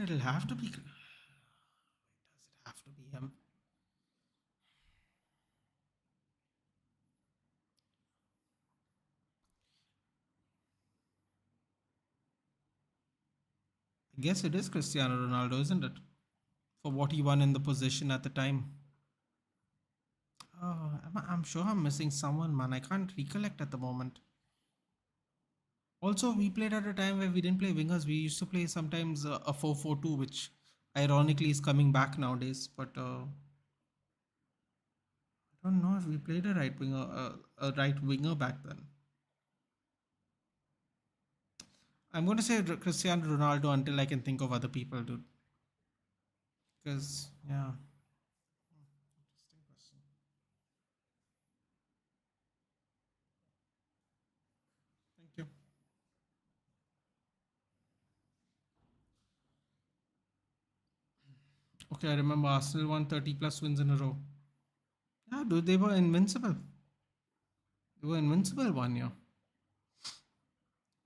It'll have to be. Does it have to be him? I guess it is Cristiano Ronaldo, isn't it? For what he won in the position at the time. Oh, I'm sure I'm missing someone, man. I can't recollect at the moment. Also, we played at a time where we didn't play wingers. We used to play sometimes a 4-4-2, which ironically is coming back nowadays. But I don't know if we played a right winger back then. I'm going to say Cristiano Ronaldo until I can think of other people, dude. Because yeah, interesting question. Okay, I remember Arsenal won 30 plus wins in a row. Yeah, dude, they were invincible. They were invincible one year.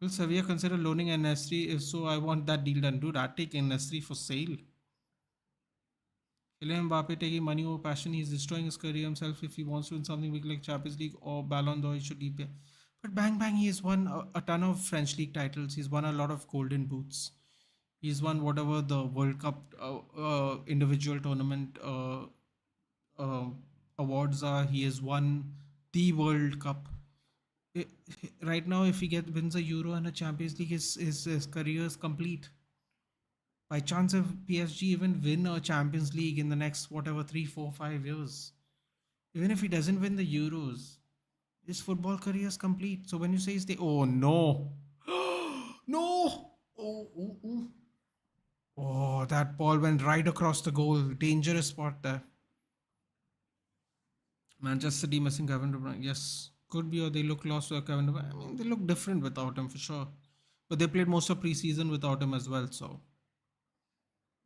Will Sevilla consider loaning NS3? If so, I want that deal done. Dude, I'd take NS3 for sale. Kylian Mbappe taking money over passion. He's destroying his career himself. If he wants to win something big like Champions League or Ballon d'Or, he should leave it. But bang bang, he has won a ton of French league titles. He's won a lot of golden boots. He's won whatever the World Cup individual tournament uh, awards are. He has won the World Cup. I- right now, if he wins a Euro and a Champions League, his career is complete. By chance, if PSG even win a Champions League in the next whatever 3, 4, 5 years, even if he doesn't win the Euros, his football career is complete. So when you say he's the oh no, no, oh, oh, that ball went right across the goal, dangerous spot there. Manchester City missing Kevin De Bruyne. Yes, could be, or they look lost without Kevin De Bruyne. I mean, they look different without him for sure. But they played most of preseason without him as well. So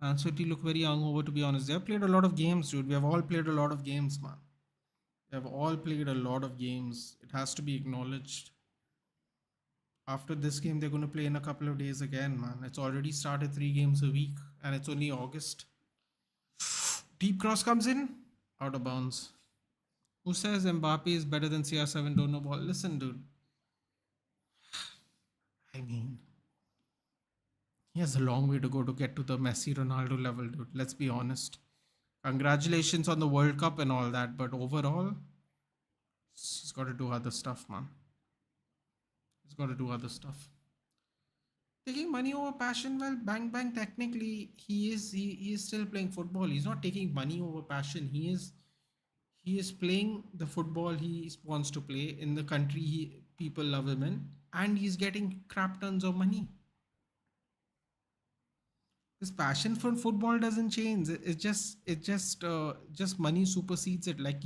Man City look very young over, to be honest. They have played a lot of games, dude. We have all played a lot of games, man. We have all played a lot of games. It has to be acknowledged. After this game, they're going to play in a couple of days again, man. It's already started 3 games a week, and it's only August. Deep cross comes in, out of bounds. Who says Mbappe is better than CR7? Don't know ball. Listen, dude. I mean, he has a long way to go to get to the Messi Ronaldo level, dude. Let's be honest. Congratulations on the World Cup and all that, but overall, he's got to do other stuff, man. He's got to do other stuff. Taking money over passion, well, bang bang. Technically, he is still playing football. He's not taking money over passion. He is playing the football he wants to play in the country people love him in, and he's getting crap tons of money. His passion for football doesn't change. It's just money supersedes it. Like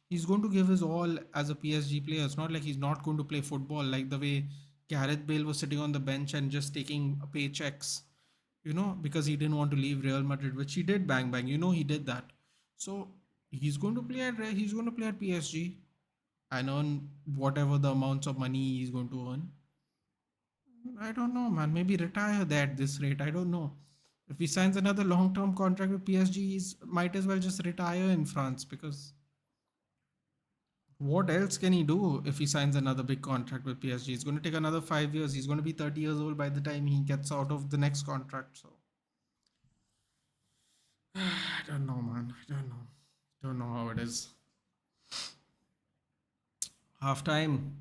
he's going to give his all as a PSG player. It's not like he's not going to play football, like the way Gareth Bale was sitting on the bench and just taking paychecks, because he didn't want to leave Real Madrid, which he did. Bang bang, he did that. So he's going to play at PSG and earn whatever the amounts of money he's going to earn. I don't know, man. Maybe retire there at this rate. I don't know. If he signs another long-term contract with PSG, he might as well just retire in France, because what else can he do if he signs another big contract with PSG? It's going to take another 5 years. He's going to be 30 years old by the time he gets out of the next contract. So I don't know, man. I don't know. Don't know how it is. Half time.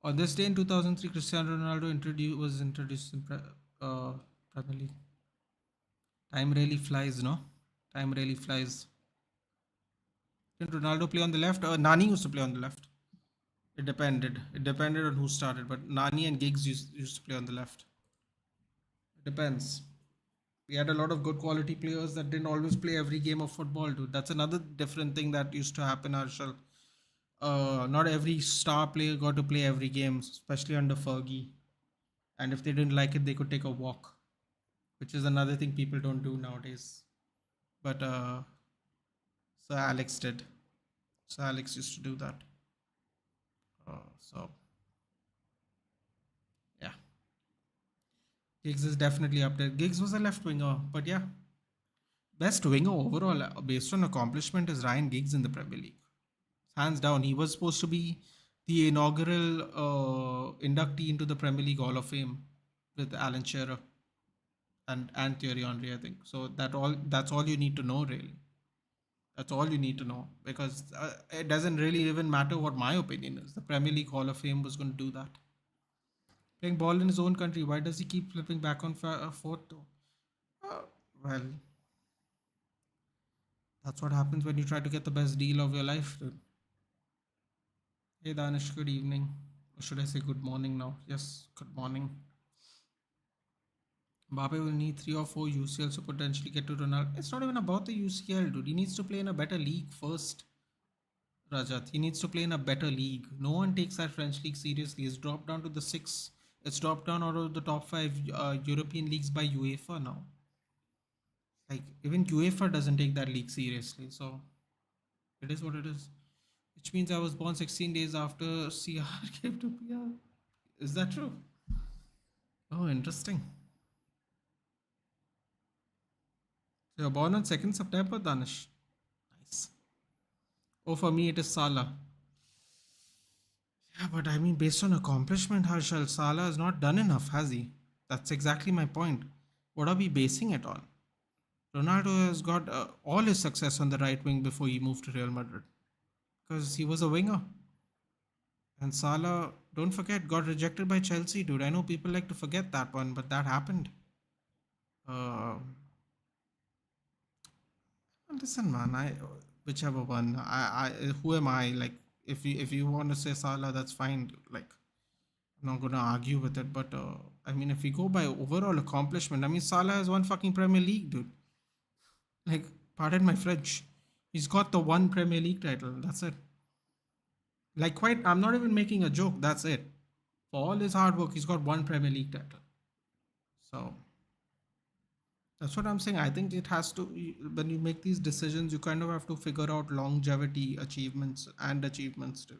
On this day in 2003, Cristiano Ronaldo was introduced in Premier League. Time really flies, no? Time really flies. Did Ronaldo play on the left? Nani used to play on the left. It depended. It depended on who started, but Nani and Giggs used to play on the left. It depends. We had a lot of good quality players that didn't always play every game of football, dude. That's another different thing that used to happen, Arshal. Not every star player got to play every game, especially under Fergie. And if they didn't like it, they could take a walk, which is another thing people don't do nowadays. But Sir Alex did. Sir Alex used to do that. So yeah, Giggs is definitely up there. Giggs was a left winger, but yeah, best winger overall based on accomplishment is Ryan Giggs in the Premier League. Hands down, he was supposed to be the inaugural inductee into the Premier League Hall of Fame with Alan Shearer and Thierry Henry, I think. So that's all you need to know, really. That's all you need to know, because it doesn't really even matter what my opinion is. The Premier League Hall of Fame was going to do that. Playing ball in his own country, why does he keep flipping back on fourth though? Well, that's what happens when you try to get the best deal of your life, dude. Hey Danish, good evening. Or should I say good morning now? Yes, good morning. Mbappe will need 3 or 4 UCLs to potentially get to Ronaldo. It's not even about the UCL, dude. He needs to play in a better league first, Rajat. He needs to play in a better league. No one takes that French league seriously. It's dropped down to the six. It's dropped down out of the top five European leagues by UEFA now. Like even UEFA doesn't take that league seriously. So it is what it is. Which means I was born 16 days after CR came to PR. Is that true? Oh, interesting. So you're born on 2nd September, Danish. Nice. Oh, for me it is Salah. Yeah, but I mean, based on accomplishment, Harshal, Salah has not done enough, has he? That's exactly my point. What are we basing it on? Ronaldo has got all his success on the right wing before he moved to Real Madrid because he was a winger. And Salah, don't forget, got rejected by Chelsea, dude. I know people like to forget that one, but that happened. Uh, listen, man, I whichever one, who am I? Like, if you want to say Salah, that's fine. Like, I'm not gonna argue with it, but I mean, if we go by overall accomplishment, I mean, Salah has won fucking Premier League, dude. Like, pardon my French, he's got the one Premier League title. That's it. Like, quite, I'm not even making a joke. That's it. For all his hard work, he's got one Premier League title. So that's what I'm saying. I think it has to, when you make these decisions, you kind of have to figure out longevity, achievements too.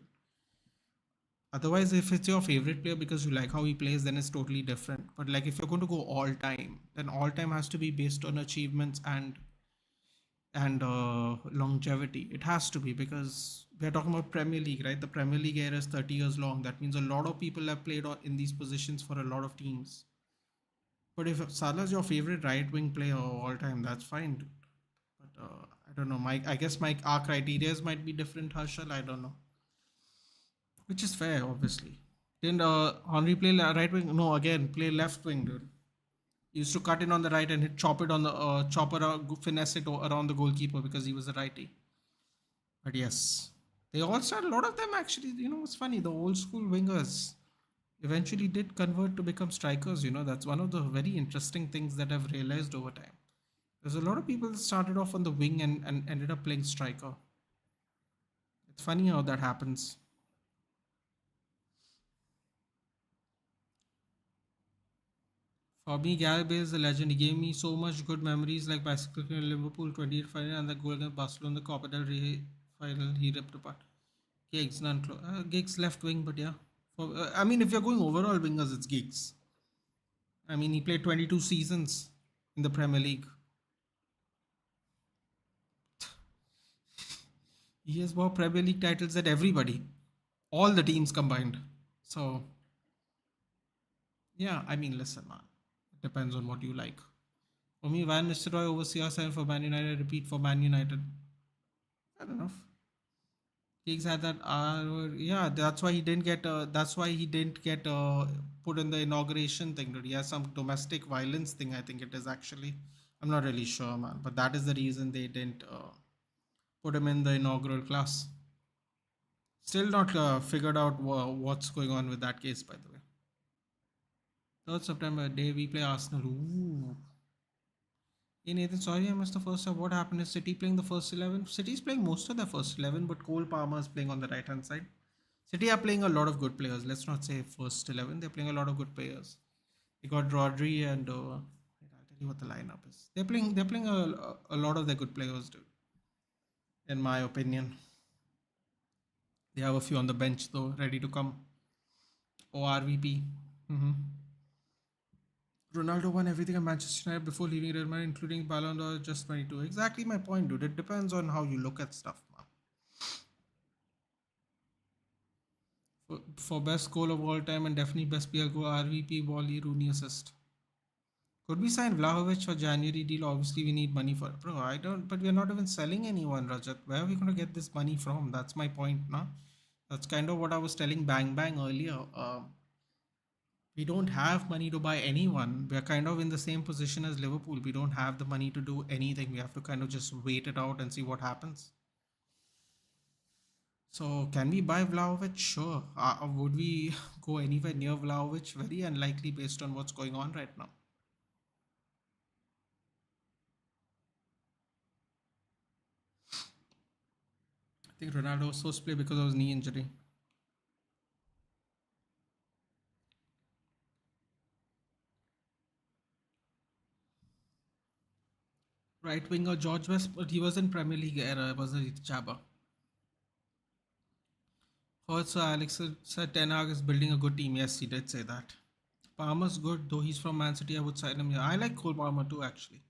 Otherwise, if it's your favorite player because you like how he plays, then it's totally different. But like if you're going to go all time, then all time has to be based on achievements and longevity. It has to be because we are talking about Premier League, right? The Premier League era is 30 years long. That means a lot of people have played in these positions for a lot of teams. But if Salah's your favorite right wing player of all time, that's fine. But I don't know. Mike, I guess our criterias might be different, Harshal. I don't know. Which is fair, obviously. Didn't Henry play right wing? No, again, play left wing, dude. He used to cut in on the right and chop it on the finesse it around the goalkeeper because he was a righty. But yes, they all started. A lot of them actually. It's funny. The old school wingers eventually did convert to become strikers. That's one of the very interesting things that I've realized over time. There's a lot of people that started off on the wing and ended up playing striker. It's funny how that happens. For me, Gareth Bale is a legend. He gave me so much good memories like bicycle in Liverpool 28 final and the goal against Barcelona, the Copa del Rey final. He ripped apart. Giggs, Giggs left wing, but yeah. I mean, if you're going overall wingers, it's Giggs. I mean, he played 22 seasons in the Premier League. He has more Premier League titles than everybody, all the teams combined. So, yeah, I mean, listen, man. It depends on what you like. For me, Van Nistelrooy over CR7 for Man United, repeat for Man United. Fair enough. Giggs had that. Yeah, that's why he didn't get. That's why he didn't get put in the inauguration thing. Dude. He has some domestic violence thing. I think it is actually. I'm not really sure, man. But that is the reason they didn't put him in the inaugural class. Still not figured out what's going on with that case, by the way. 3rd September, day we play Arsenal. Ooh. Hey Nathan, sorry I missed the first half. What happened? Is City playing the first 11? City's playing most of their first 11, but Cole Palmer is playing on the right hand side. City are playing a lot of good players. Let's not say first 11. They're playing a lot of good players. They got Rodri and I'll tell you what the lineup is. They're playing a lot of their good players, dude. In my opinion, they have a few on the bench though, ready to come. ORVP. Mm-hmm. Ronaldo won everything at Manchester United before leaving Real Madrid, including Ballon d'Or, just 22. Exactly my point, dude. It depends on how you look at stuff, man. For best goal of all time and definitely best PL goal, RVP, Wally, Rooney assist. Could we sign Vlahovic for January deal? Obviously, we need money for it. Bro, I don't, but we're not even selling anyone, Rajat. Where are we going to get this money from? That's my point, now. That's kind of what I was telling Bang Bang earlier. We don't have money to buy anyone. We're kind of in the same position as Liverpool. We don't have the money to do anything. We have to kind of just wait it out and see what happens. So, can we buy Vlahovic? Sure. Would we go anywhere near Vlahovic? Very unlikely based on what's going on right now. think Ronaldo was supposed to play because of his knee injury. Right winger George West, but he was in Premier League era, wasn't he, Chaba? Also, Alex said Ten Hag is building a good team. Yes, he did say that. Palmer's good, though he's from Man City. I would sign him. Yeah, I like Cole Palmer too, actually.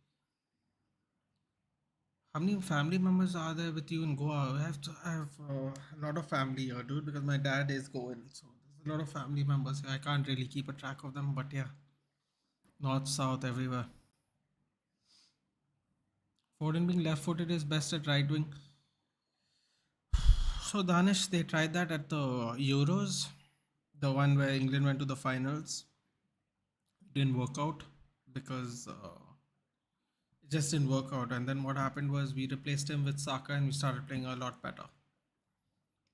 How many family members are there with you in Goa? I have a lot of family here, dude, because my dad is Goan, so there's a lot of family members here. I can't really keep a track of them, but yeah, north, south, everywhere. Foden being left-footed is best at right wing. So Danish, they tried that at the Euros, the one where England went to the finals. Didn't work out because it just didn't work out. And then what happened was we replaced him with Saka and we started playing a lot better.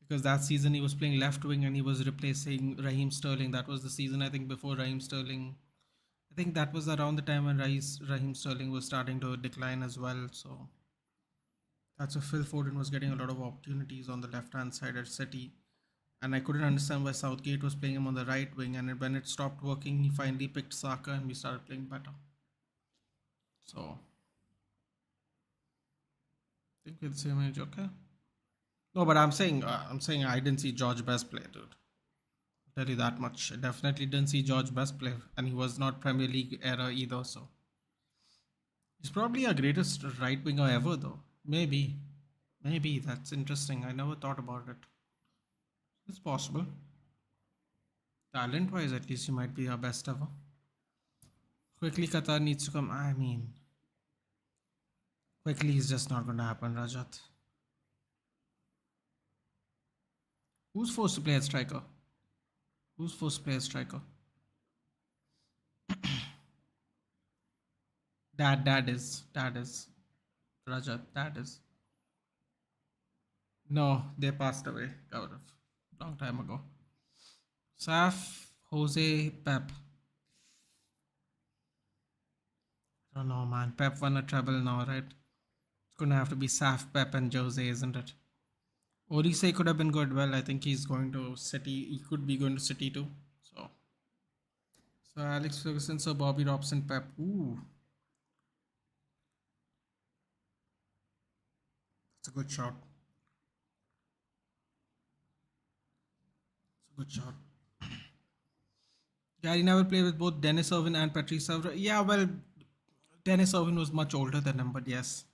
Because that season he was playing left wing and he was replacing Raheem Sterling. That was the season I think before Raheem Sterling. I think that was around the time when Raheem Sterling was starting to decline as well. So that's why Phil Foden was getting a lot of opportunities on the left hand side at City. And I couldn't understand why Southgate was playing him on the right wing. And when it stopped working, he finally picked Saka and we started playing better. So I think we're the same age, okay? No, but I'm saying I didn't see George Best play, dude. I'll tell you that much. I definitely didn't see George Best play, and he was not Premier League era either. So he's probably our greatest right winger ever, though. Maybe that's interesting. I never thought about it. It's possible. Talent-wise, at least he might be our best ever. Quickly, Qatar needs to come. I mean, quickly is just not going to happen, Rajat. Who's forced to play at striker? Who's forced to play at striker? Dad is. Rajat, dad is. No, they passed away, Gaurav. Long time ago. Saf, Jose, Pep. I don't know, man. Pep won a treble now, right? It's gonna have to be Saf, Pep, and Jose, isn't it? Orise could have been good. Well, I think he's going to City. He could be going to City too. So Alex Ferguson, so Bobby Robson, Pep. Ooh, that's a good shot. It's a good shot. Gary Neville played with both Dennis Irwin and Patrice Evra. Yeah, well, Dennis Irwin was much older than him, but yes,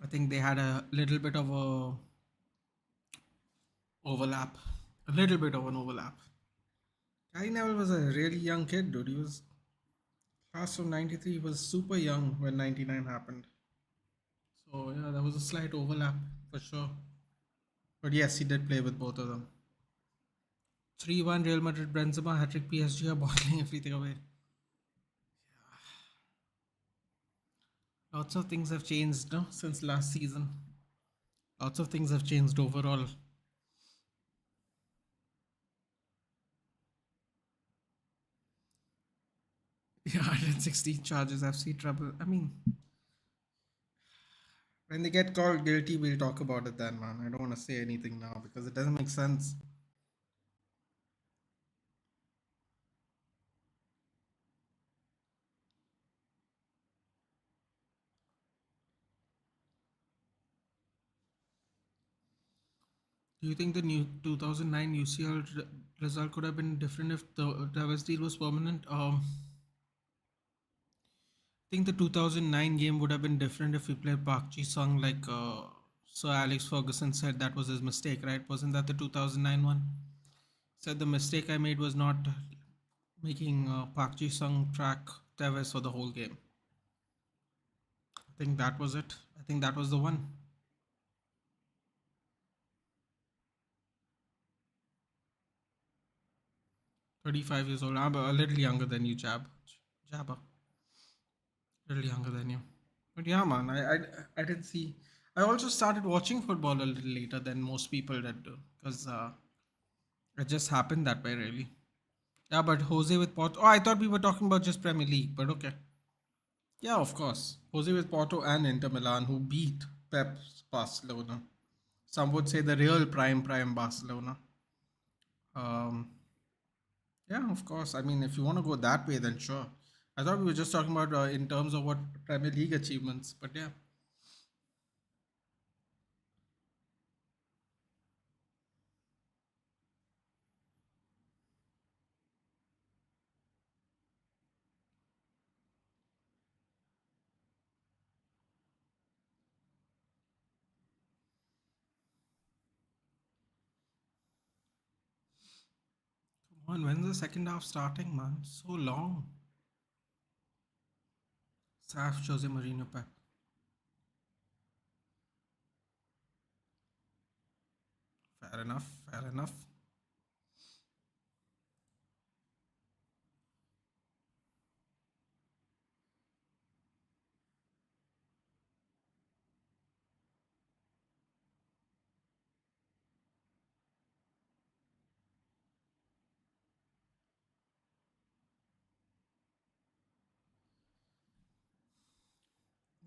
I think they had a little bit of a overlap. A little bit of an overlap. Gary Neville was a really young kid, dude. He was class of 93. He was super young when 99 happened. So, yeah, there was a slight overlap for sure. But yes, he did play with both of them. 3-1 Real Madrid, Benzema, hat-trick, PSG are bottling everything away. Lots of things have changed, no, since last season. Lots of things have changed overall. Yeah, 116 charges, FC trouble. I mean, when they get called guilty, we'll talk about it then, man. I don't want to say anything now because it doesn't make sense. Do you think the new 2009 UCL result could have been different if the Tevez deal was permanent? I think the 2009 game would have been different if we played Park Ji-sung like Sir Alex Ferguson said that was his mistake, right? Wasn't that the 2009 one? Said the mistake I made was not making Park Ji-sung track Tevez for the whole game. I think that was it. I think that was the one. 35 years old. I'm a little younger than you, Jabba. A little younger than you. But yeah, man, I didn't see. I also started watching football a little later than most people did, because it just happened that way, really. Yeah, but Jose with Porto. Oh, I thought we were talking about just Premier League, but okay. Yeah, of course. Jose with Porto and Inter Milan, who beat Pep's Barcelona. Some would say the real prime Barcelona. Um, yeah, of course. I mean, if you want to go that way, then sure. I thought we were just talking about in terms of what Premier League achievements, but yeah. Come on, when's the second half starting, man? So long. Saf Jose Mourinho Pep. Fair enough. Fair enough.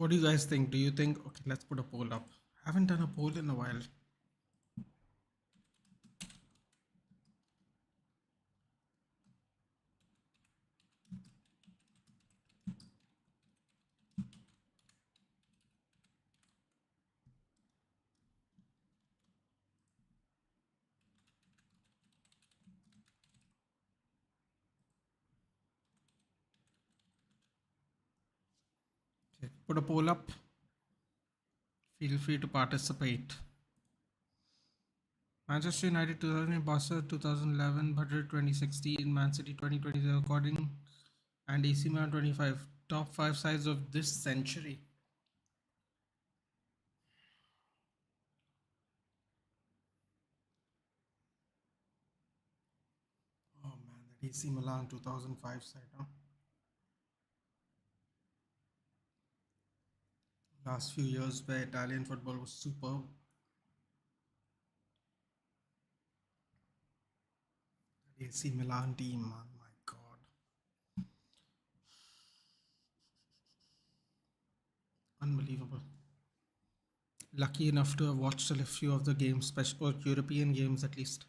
What do you guys think? Do you think? Okay, let's put a poll up. Haven't done a poll in a while. Okay, put a poll up. Feel free to participate. Manchester United 2000, Barca 2011, Madrid 2016, Man City 2020 according, and AC Milan 25. Top 5 sides of this century. Oh man, that AC Milan 2005 side, huh? Last few years where Italian football was superb. That AC Milan team, man, my god. Unbelievable. Lucky enough to have watched a few of the games, or European games at least.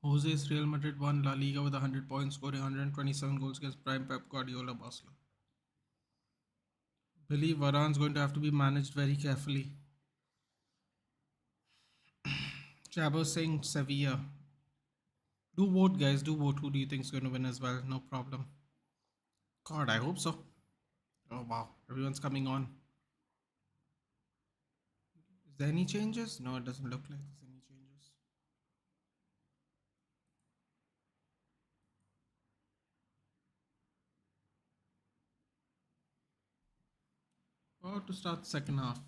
Jose's Real Madrid won La Liga with 100 points, scoring 127 goals against prime Pep Guardiola Barcelona. Believe Varane's going to have to be managed very carefully. Jabber saying Sevilla. Do vote, guys. Do vote. Who do you think is going to win as well? No problem. God, I hope so. Oh wow, everyone's coming on. Is there any changes? No, it doesn't look like there's any changes. About to start the second half.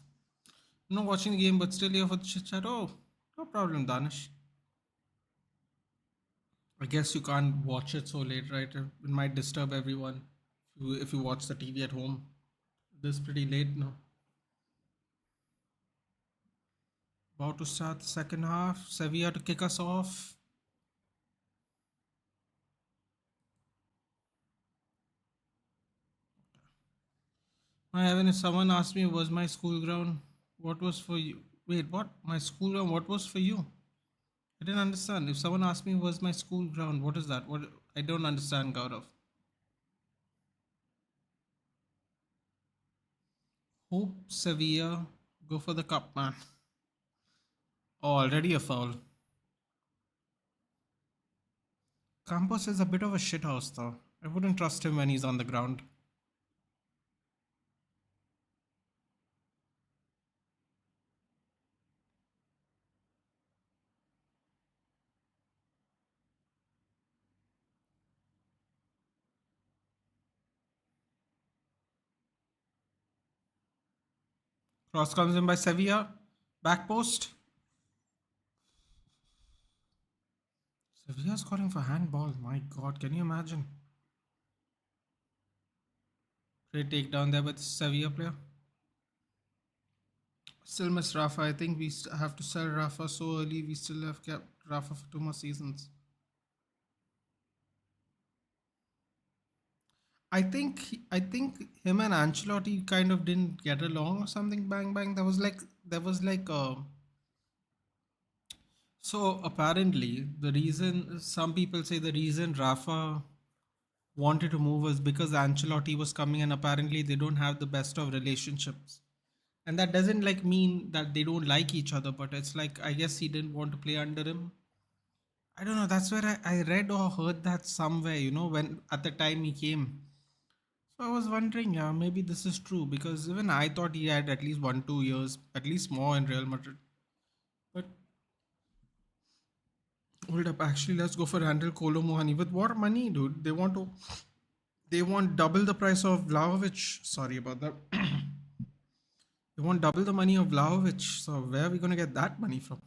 I'm not watching the game, but still here for the chit chat. Oh, no problem, Danish. I guess you can't watch it so late, right? It might disturb everyone if you watch the TV at home. This is pretty late now. About to start the second half. Sevilla to kick us off. My heaven, if someone asked me, was my school ground, what was for you? Wait, what? My school ground, what was for you? I didn't understand. If someone asked me, was my school ground, what is that? What? I don't understand, Gaurav. Hope Sevilla go for the cup, man. Oh, already a foul. Campos is a bit of a shithouse, though. I wouldn't trust him when he's on the ground. Cross comes in by Sevilla. Back post. Sevilla's calling for handball. My god, can you imagine? Great takedown there by the Sevilla player. Still miss Rafa. I think we have to sell Rafa so early. We still have kept Rafa for 2 more seasons. I think him and Ancelotti kind of didn't get along or something. Bang bang. There was like there was like so apparently the reason some people say the reason Rafa wanted to move was because Ancelotti was coming and apparently they don't have the best of relationships. And that doesn't like mean that they don't like each other, but it's like I guess he didn't want to play under him. I don't know. That's where I read or heard that somewhere, when at the time he came. So I was wondering, yeah, maybe this is true because even I thought he had at least 1, 2 years, at least more in Real Madrid. But hold up, actually, let's go for Randall Kolo Muhani. With what money, dude? They want double the price of Vlahovic. Sorry about that. They want double the money of Vlahovic. So where are we gonna get that money from?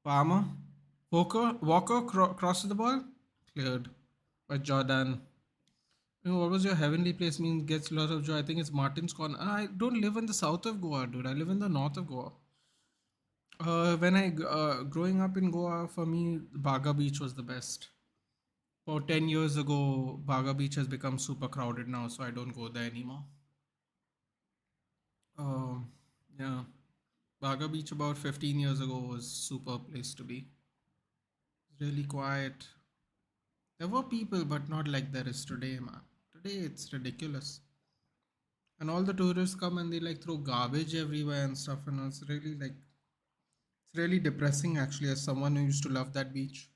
Palmer, Walker crosses the ball, cleared by Jordan. What was your heavenly place means gets a lot of joy? I think it's Martin's Corner. I don't live in the south of Goa, dude. I live in the north of Goa. When I growing up in Goa, for me, Baga Beach was the best. About 10 years ago, Baga Beach has become super crowded now, so I don't go there anymore. Um, yeah, Baga Beach about 15 years ago was super place to be. It's really quiet. There were people, but not like there is today, man. Today it's ridiculous. And all the tourists come and they like throw garbage everywhere and stuff, and it's really depressing actually as someone who used to love that beach.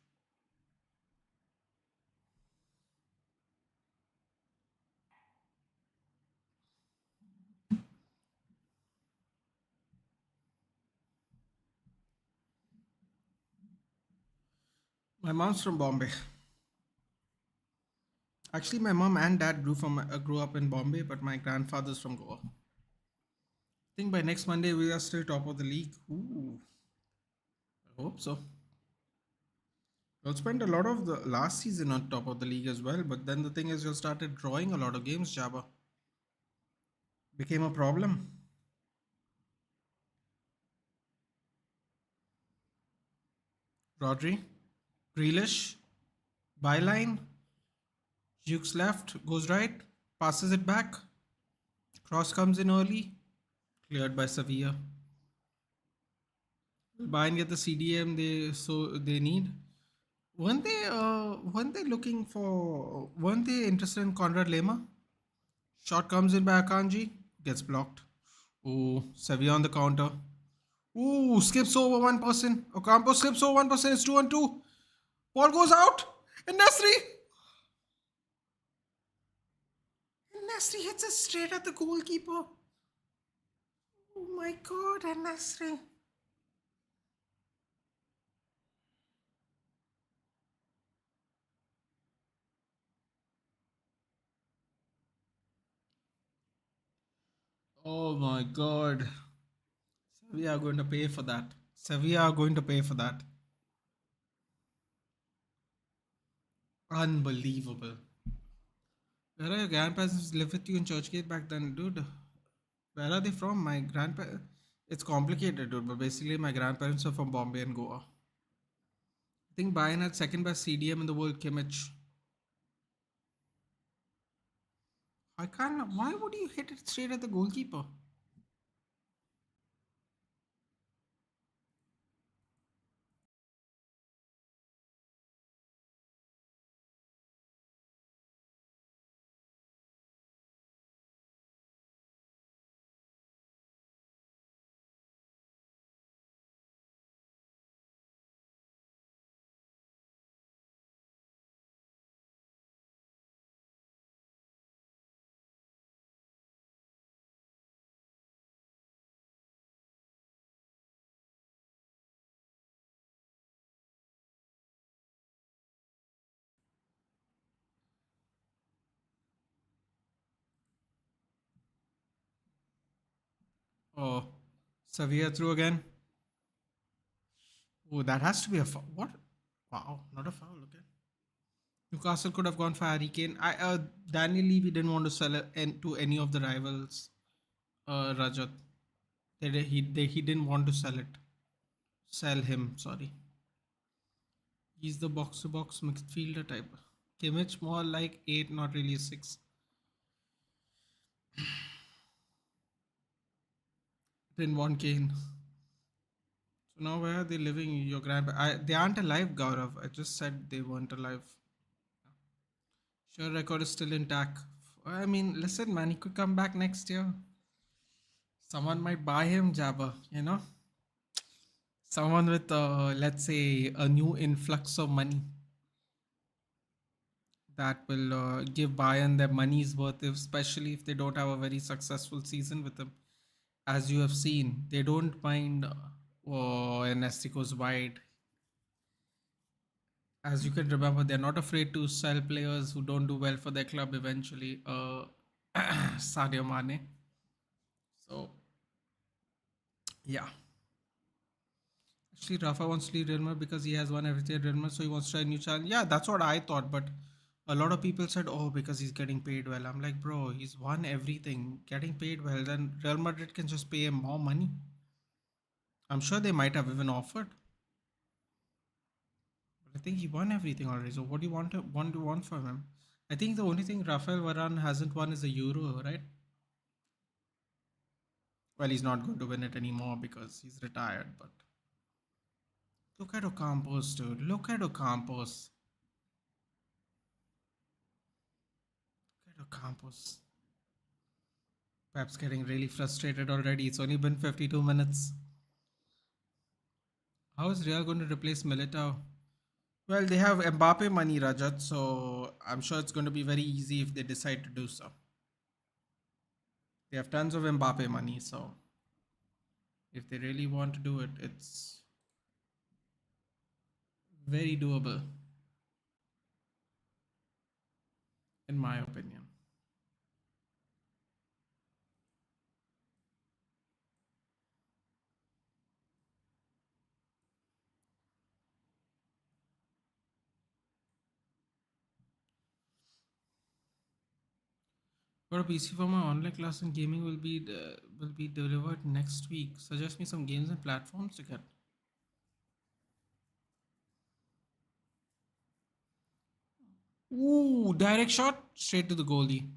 My mom's from Bombay. Actually, my mom and dad grew up in Bombay, but my grandfather's from Goa. I think by next Monday we are still top of the league. Ooh, I hope so. We'll spend a lot of the last season on top of the league as well, but then the thing is, you started drawing a lot of games. Jabba became a problem. Rodri, Grealish, byline, Jukes left, goes right, passes it back, cross comes in early, cleared by Sevilla. Will Bayern get the CDM they need? Weren't they looking for? Weren't they interested in Conrad Lema? Shot comes in by Akanji, gets blocked. Oh, Sevilla on the counter. Ooh, skips over one person. Ocampo skips over one person. It's 2-2. Ball goes out. And Nasri hits it straight at the goalkeeper. Oh my god, and Nasri. Oh my god. Sevilla are going to pay for that. Sevilla are going to pay for that. Unbelievable. Where are your grandparents live with you in Churchgate back then, dude? Where are they from? My grandparents. It's complicated, dude. But basically, my grandparents are from Bombay and Goa. I think Bayern had second best CDM in the world, Kimmich. I can't. Why would you hit it straight at the goalkeeper? Oh, Sevilla through again. Oh, that has to be a foul. What? Wow, not a foul. Okay. Newcastle could have gone for Harry Kane. Daniel Levy didn't want to sell it to any of the rivals. Rajat. He didn't want to sell it. Sell him. Sorry. He's the box to box midfielder type. Kimmich more like 8, not really 6. Didn't want Kane. So now where are they living? Your they aren't alive, Gaurav. I just said they weren't alive. Sure, record is still intact. I mean, listen, man, he could come back next year. Someone might buy him, Jabba. Someone with, let's say, a new influx of money that will give Bayern their money's worth, especially if they don't have a very successful season with him. As you have seen, they don't mind Ernesti goes wide. As you can remember, they're not afraid to sell players who don't do well for their club eventually. Sadio Mane. So, yeah. Actually, Rafa wants to leave Real Madrid because he has won everything at Real Madrid, so he wants to try a new challenge. Yeah, that's what I thought, but a lot of people said, "Oh, because he's getting paid well." I'm like, bro, he's won everything, getting paid well. Then Real Madrid can just pay him more money. I'm sure they might have even offered, but I think he won everything already. So what do you want from him? I think the only thing Rafael Varane hasn't won is the Euro, right? Well, he's not going to win it anymore because he's retired. But look at Ocampos, dude. Look at Ocampos. Look at Ocampos. Pep's getting really frustrated already. It's only been 52 minutes. How is Real going to replace Militao? Well, they have Mbappe money, Rajat, so I'm sure it's going to be very easy if they decide to do so. They have tons of Mbappe money, so if they really want to do it, it's very doable, in my opinion. Got a PC for my online class and gaming will be delivered next week. Suggest me some games and platforms to get. Ooh, direct shot straight to the goalie.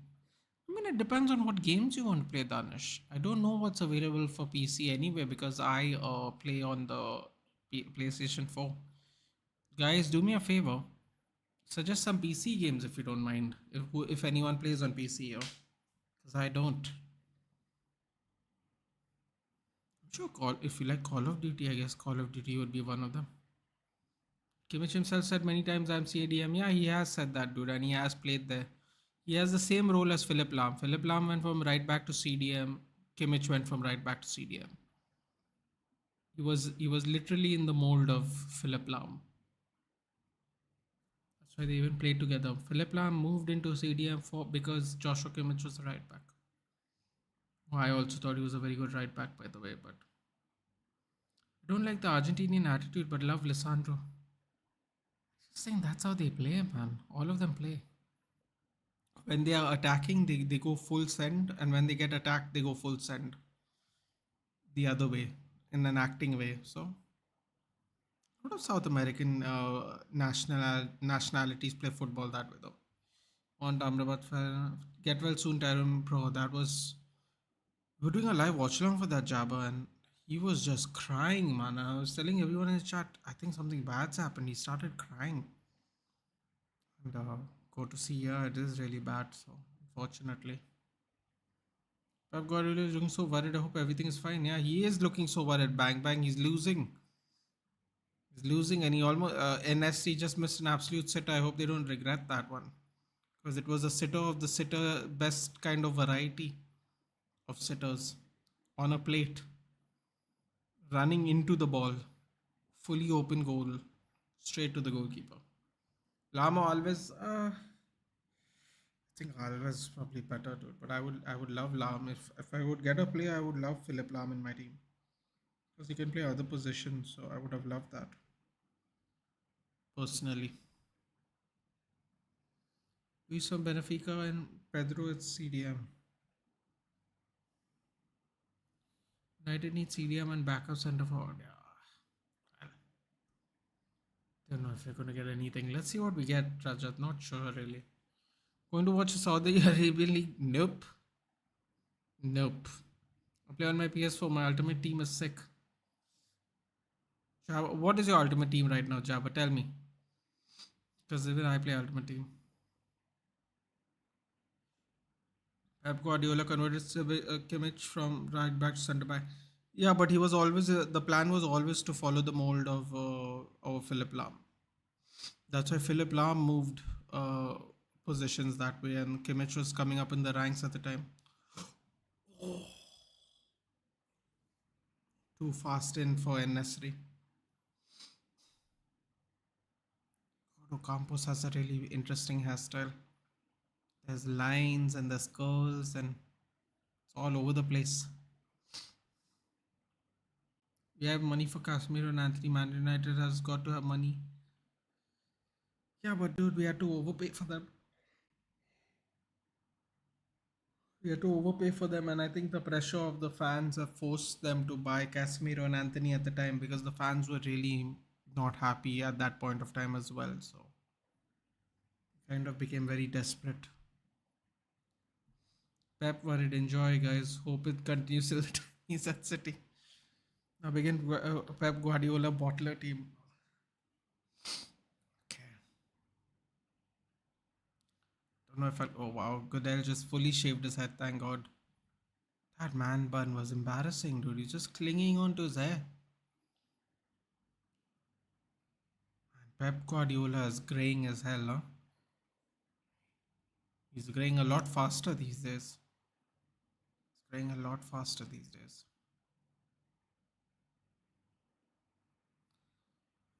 I mean, it depends on what games you want to play, Danish. I don't know what's available for PC anyway because I play on the PlayStation 4. Guys, do me a favor. Suggest some PC games if you don't mind. If anyone plays on PC, because I don't. I'm sure if you like Call of Duty, I guess Call of Duty would be one of them. Kimmich himself said many times I'm CADM. Yeah, he has said that, dude, and he has played there. He has the same role as Philip Lahm. Philip Lahm went from right back to CDM. Kimmich went from right back to CDM. He was literally in the mold of Philip Lahm. That's why they even played together. Philip Lahm moved into CDM because Joshua Kimmich was the right back. I also thought he was a very good right back, by the way, but I don't like the Argentinian attitude, but love Lisandro. Just saying that's how they play, man. All of them play. When they are attacking, they go full send, and when they get attacked, they go full send. The other way, in an acting way. So, a lot of South American nationalities play football that way, though. On Amrabat, get well soon, Tyrone. Bro, that was. We were doing a live watch along for that Jabba, and he was just crying, man. I was telling everyone in the chat, I think something bad's happened. He started crying. And go to see, yeah, it is really bad. So, unfortunately. Pep Guardiola is looking so worried. I hope everything is fine. Yeah, he is looking so worried. Bang, bang. He's losing. He's losing, and he almost. NSC just missed an absolute sitter. I hope they don't regret that one. Because it was a sitter of the sitter, best kind of variety of sitters on a plate, running into the ball, fully open goal, straight to the goalkeeper. Lama always, I think Alves is probably better, dude. But I would love Lam if I would get a player. I would love Philip Lam in my team because he can play other positions. So I would have loved that personally. We saw Benfica and Pedro at CDM. United needs CDM and backup center forward. Yeah. I don't know if we're going to get anything. Let's see what we get, Rajat. Not sure, really. Going to watch the Saudi Arabian League? Nope. Nope. I play on my PS4. My ultimate team is sick. Jabba, what is your ultimate team right now, Jabba? Tell me. Because even I play ultimate team. Pep Guardiola converted Kimmich from right back to centre back. Yeah, but he was always the plan was always to follow the mold of Philip Lahm. That's why Philip Lahm moved uh, positions that way, and Kimmich was coming up in the ranks at the time. Too fast in for Nesri. Campos has a really interesting hairstyle. There's lines and there's curls and it's all over the place. We have money for Casemiro and Anthony. Man United has got to have money. Yeah, but dude, we had to overpay for them. We had to overpay for them, and I think the pressure of the fans have forced them to buy Casemiro and Anthony at the time because the fans were really not happy at that point of time as well. So kind of became very desperate. Pep worried. Enjoy, guys. Hope it continues till the time he's at City. Now begin Pep Guardiola bottler team. Okay. Don't know if I. Oh wow, Goodell just fully shaved his head. Thank God. That man bun was embarrassing, dude. He's just clinging on to his hair. Pep Guardiola is graying as hell, huh? He's graying a lot faster these days. He's graying a lot faster these days.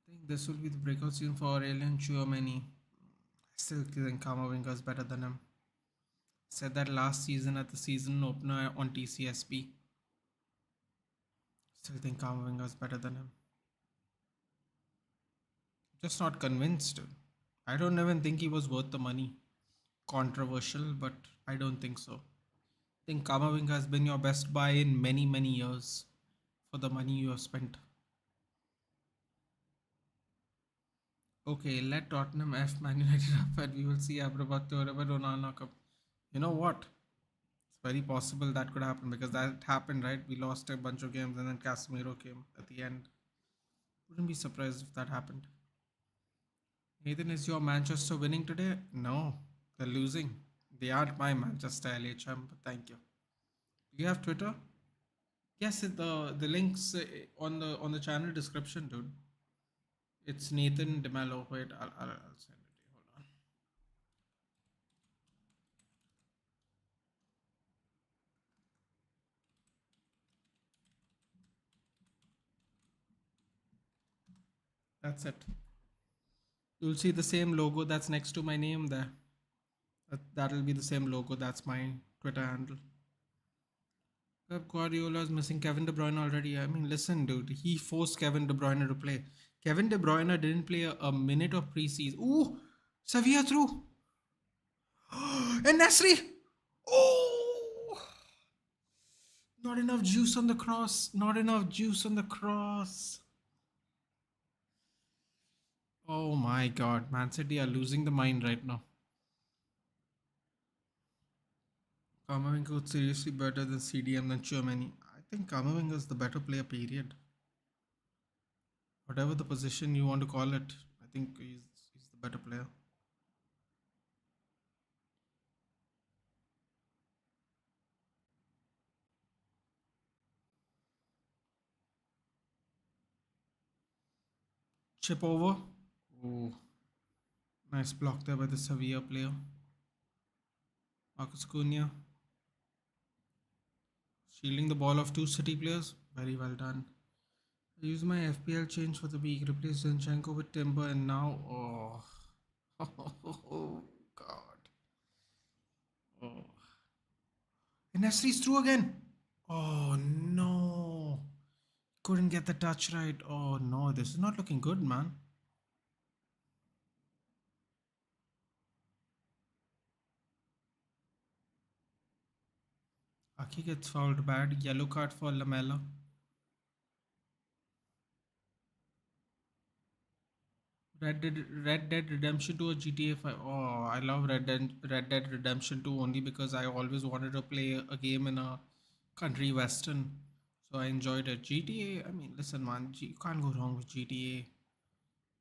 I think this will be the breakout season for Aurelian Chouameni. I still think Kamavinga is better than him. Said that last season at the season opener on TCSP. Still think Kamavinga is better than him. Just not convinced. I don't even think he was worth the money. Controversial, but I don't think so. I think Kamavinga has been your best buy in many, many years for the money you have spent. Okay, let Tottenham F Man United up and we will see Abrabat Ronaldo Cup. You know what? It's very possible that could happen because that happened, right? We lost a bunch of games and then Casemiro came at the end. Wouldn't be surprised if that happened. Nathan, is your Manchester winning today? No, they're losing. They aren't my Manchester LHM, but thank you. Do you have Twitter? Yes, the links on the channel description, dude. It's Nathan DeMello. Wait, I'll send it to you. Hold on. That's it. You'll see the same logo that's next to my name there. That'll be the same logo. That's my Twitter handle. Pep Guardiola is missing Kevin De Bruyne already. I mean, listen, dude. He forced Kevin De Bruyne to play. Kevin De Bruyne didn't play a minute of preseason. Ooh, Sevilla through. And Nasri. Oh, not enough juice on the cross. Not enough juice on the cross. Oh my God, Man City are losing the mind right now. Kamavinga is seriously better than CDM than Chouameni. I think Kamavinga is the better player, period. Whatever the position you want to call it, I think he's the better player. Chip over. Oh, nice block there by the Sevilla player. Marcus Cunha. Shielding the ball of two City players. Very well done. I use my FPL change for the week. Replace Zinchenko with Timber and now... Oh. Oh, God. Oh. And Nesri's through again. Oh, no. Couldn't get the touch right. Oh, no. This is not looking good, man. Aki gets fouled bad. Yellow card for Lamella. Red Dead Redemption 2 or GTA 5. Oh, I love Red Dead Redemption 2 only because I always wanted to play a game in a country western. So I enjoyed it. GTA, I mean, listen, man, you can't go wrong with GTA.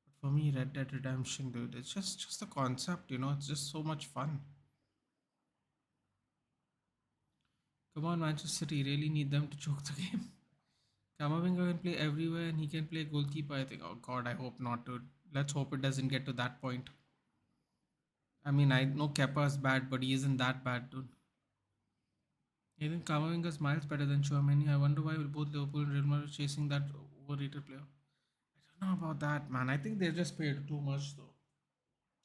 But for me, Red Dead Redemption, dude, it's just the concept, it's just so much fun. Come on, Manchester City, really need them to choke the game. Kamavinga can play everywhere and he can play goalkeeper, I think. Oh, God, I hope not, dude. Let's hope it doesn't get to that point. I mean, I know Kepa's bad, but he isn't that bad, dude. I think Kamavinga's miles better than Chouameni. I wonder why will both Liverpool and Real Madrid chasing that overrated player. I don't know about that, man. I think they just paid too much, though.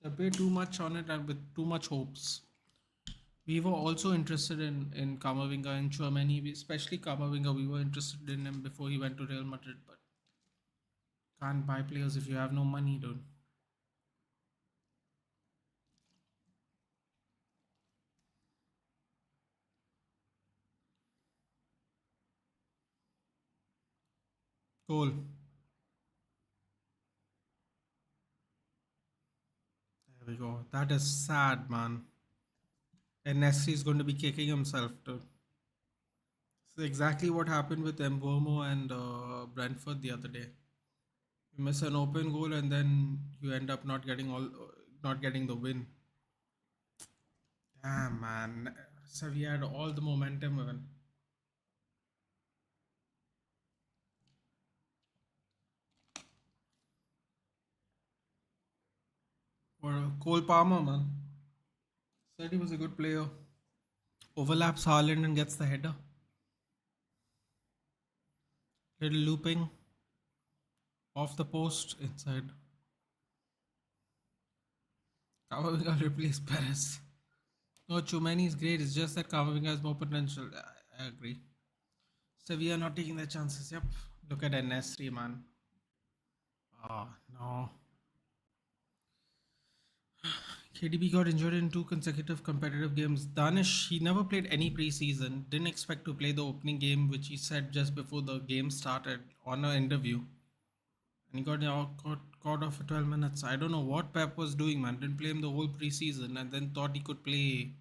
They paid too much on it and with too much hopes. We were also interested in Kamavinga and Chouameni, especially Kamavinga. We were interested in him before he went to Real Madrid, but can't buy players if you have no money, dude. Goal. There we go. That is sad, man. And Nesri is going to be kicking himself, dude. This is exactly what happened with Mbomo and Brentford the other day. You miss an open goal and then you end up not getting the win. Damn, man. Sevilla had all the momentum, man. Or Cole Palmer, man. Said he was a good player. Overlaps Haaland and gets the header. Little looping off the post inside. Kamavinga replaced Perez. No, Chumani is great. It's just that Kamavinga has more potential. I agree. Sevilla not taking their chances. Yep. Look at NS3, man. Oh, no. KDB got injured in two consecutive competitive games. Danish, he never played any preseason. Didn't expect to play the opening game, which he said just before the game started on an interview. And he got caught off for 12 minutes. I don't know what Pep was doing, man. Didn't play him the whole preseason and then thought he could play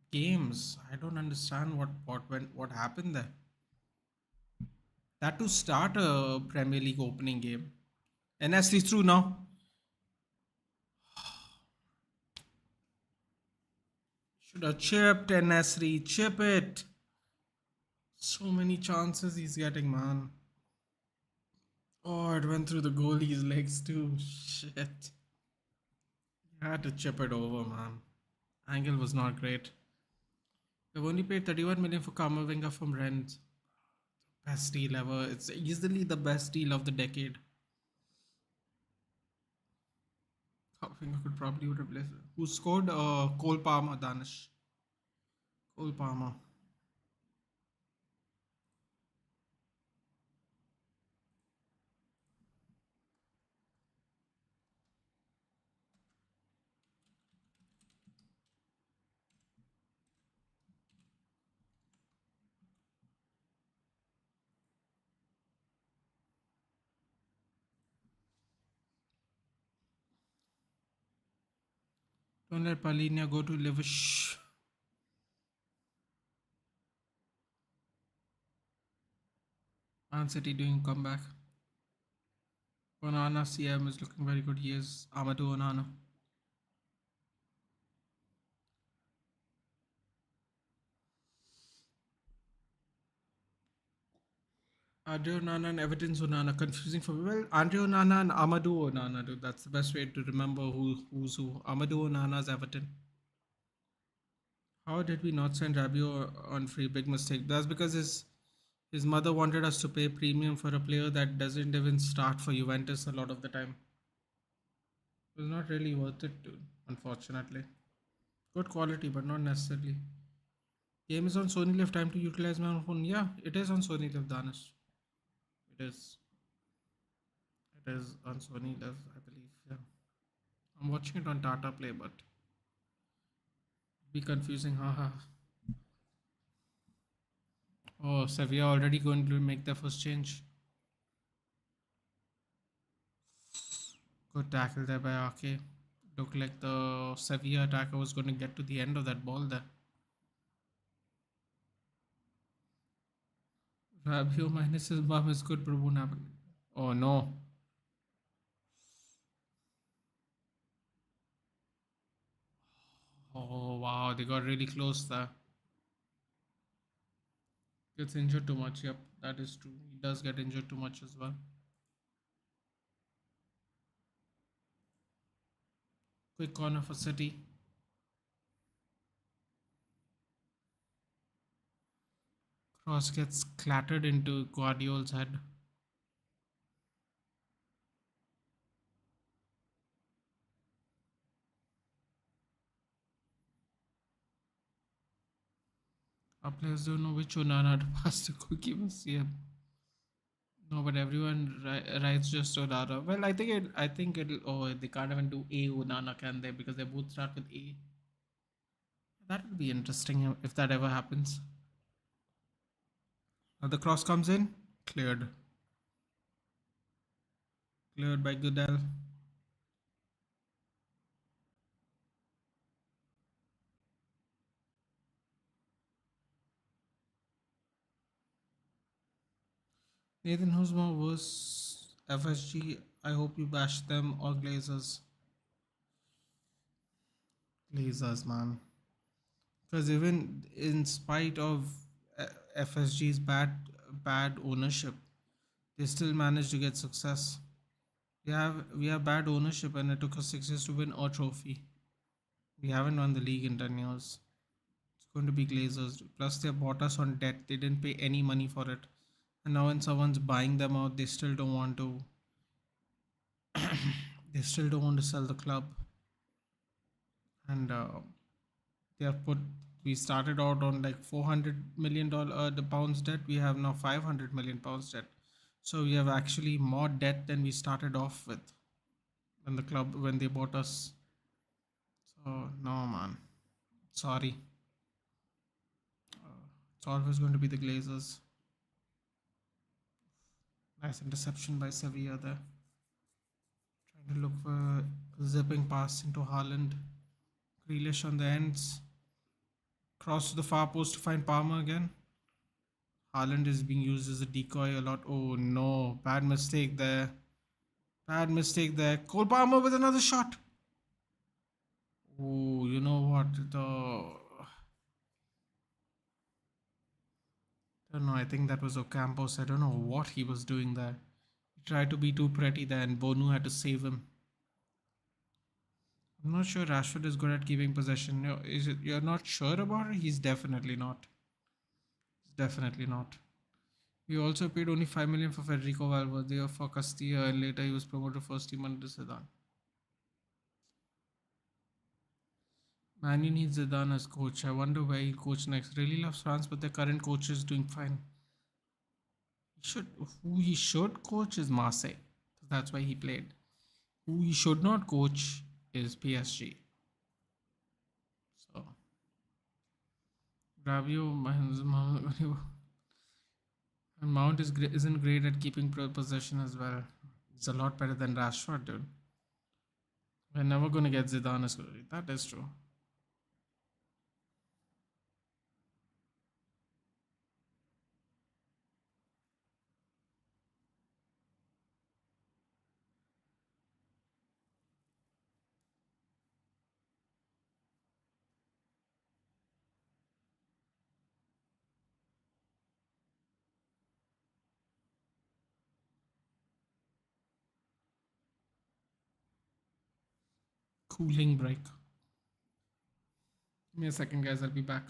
games. I don't understand what happened there. That to start a Premier League opening game. NS is through now. Should have chipped NS3. Chip it. So many chances he's getting, man. Oh, it went through the goalie's legs too. Shit. You had to chip it over, man. Angle was not great. They've only paid 31 million for Kamavinga from Rennes. Best deal ever. It's easily the best deal of the decade. Kamavinga could probably replace it. Who scored? Cole Palmer, Danish. Cole Palmer. Don't let Palinia go to Livish. Man City doing comeback. Onana CM is looking very good. He is Amadou Onana. Andre Onana and Everton's Onana. Confusing for me. Well, Andre Onana and Amadou Onana, dude. That's the best way to remember who's who. Amadou Onana's Everton. How did we not send Rabiot on free? Big mistake. That's because his mother wanted us to pay premium for a player that doesn't even start for Juventus a lot of the time. It was not really worth it, dude, unfortunately. Good quality, but not necessarily. Game is on Sony Live. Time to utilize my own phone. Yeah, it is on Sony Live, Danish. It is. It is on Sony Live, I believe. Yeah. I'm watching it on Tata Play, but be confusing. Haha. Oh, Sevilla already going to make their first change. Good tackle there by Ake. Looked like the Sevilla attacker was going to get to the end of that ball there. Rabio minus his bum is good, but won't happen. Oh no. Oh wow, they got really close there. Gets injured too much. Yep, that is true. He does get injured too much as well. Quick corner for City. Cross gets clattered into Guardiola's head. Our players don't know which Onana to pass the goalkeepers. Yeah. No, but everyone writes just Onana. Well, I think it. I think it'll. Oh, they can't even do A Onana, can they? Because they both start with A. That will be interesting if that ever happens. Now the cross comes in, cleared. Cleared by Goodell. Nathan, who's more worse? FSG. I hope you bash them or Glazers. Glazers, man. Because even in spite of FSG's bad ownership, they still managed to get success. We have bad ownership, and it took us 6 years to win a trophy. We haven't won the league in 10 years. It's going to be Glazers. Plus, they bought us on debt. They didn't pay any money for it, and now when someone's buying them out, they still don't want to. They still don't want to sell the club, and they have put. We started out on like $400 million the pounds debt. We have now 500 million pounds debt. So we have actually more debt than we started off with when the club when they bought us. So no man, sorry. It's always going to be the Glazers. Nice interception by Sevilla there. Trying to look for a zipping pass into Haaland. Grealish on the ends. Cross to the far post to find Palmer again. Haaland is being used as a decoy a lot. Oh no, bad mistake there. Bad mistake there. Cole Palmer with another shot. Oh, you know what? I don't know. I think that was Ocampos. I don't know what he was doing there. He tried to be too pretty there, and Bonu had to save him. I'm not sure Rashford is good at keeping possession. No, is it? You're not sure about it? He's definitely not. He's definitely not. We also paid only 5 million for Federico Valverde for Castilla, and later he was promoted first team under Zidane. Man, you need Zidane as coach. I wonder where he'll coach next. Really loves France, but their current coach is doing fine. He should. Who he should coach is Marseille. That's why he played. Who he should not coach is PSG. So Rabio and Mount isn't great at keeping possession as well. It's a lot better than Rashford, dude. We're never gonna get Zidane as good. That is true. Cooling break. Give me a second, guys. I'll be back.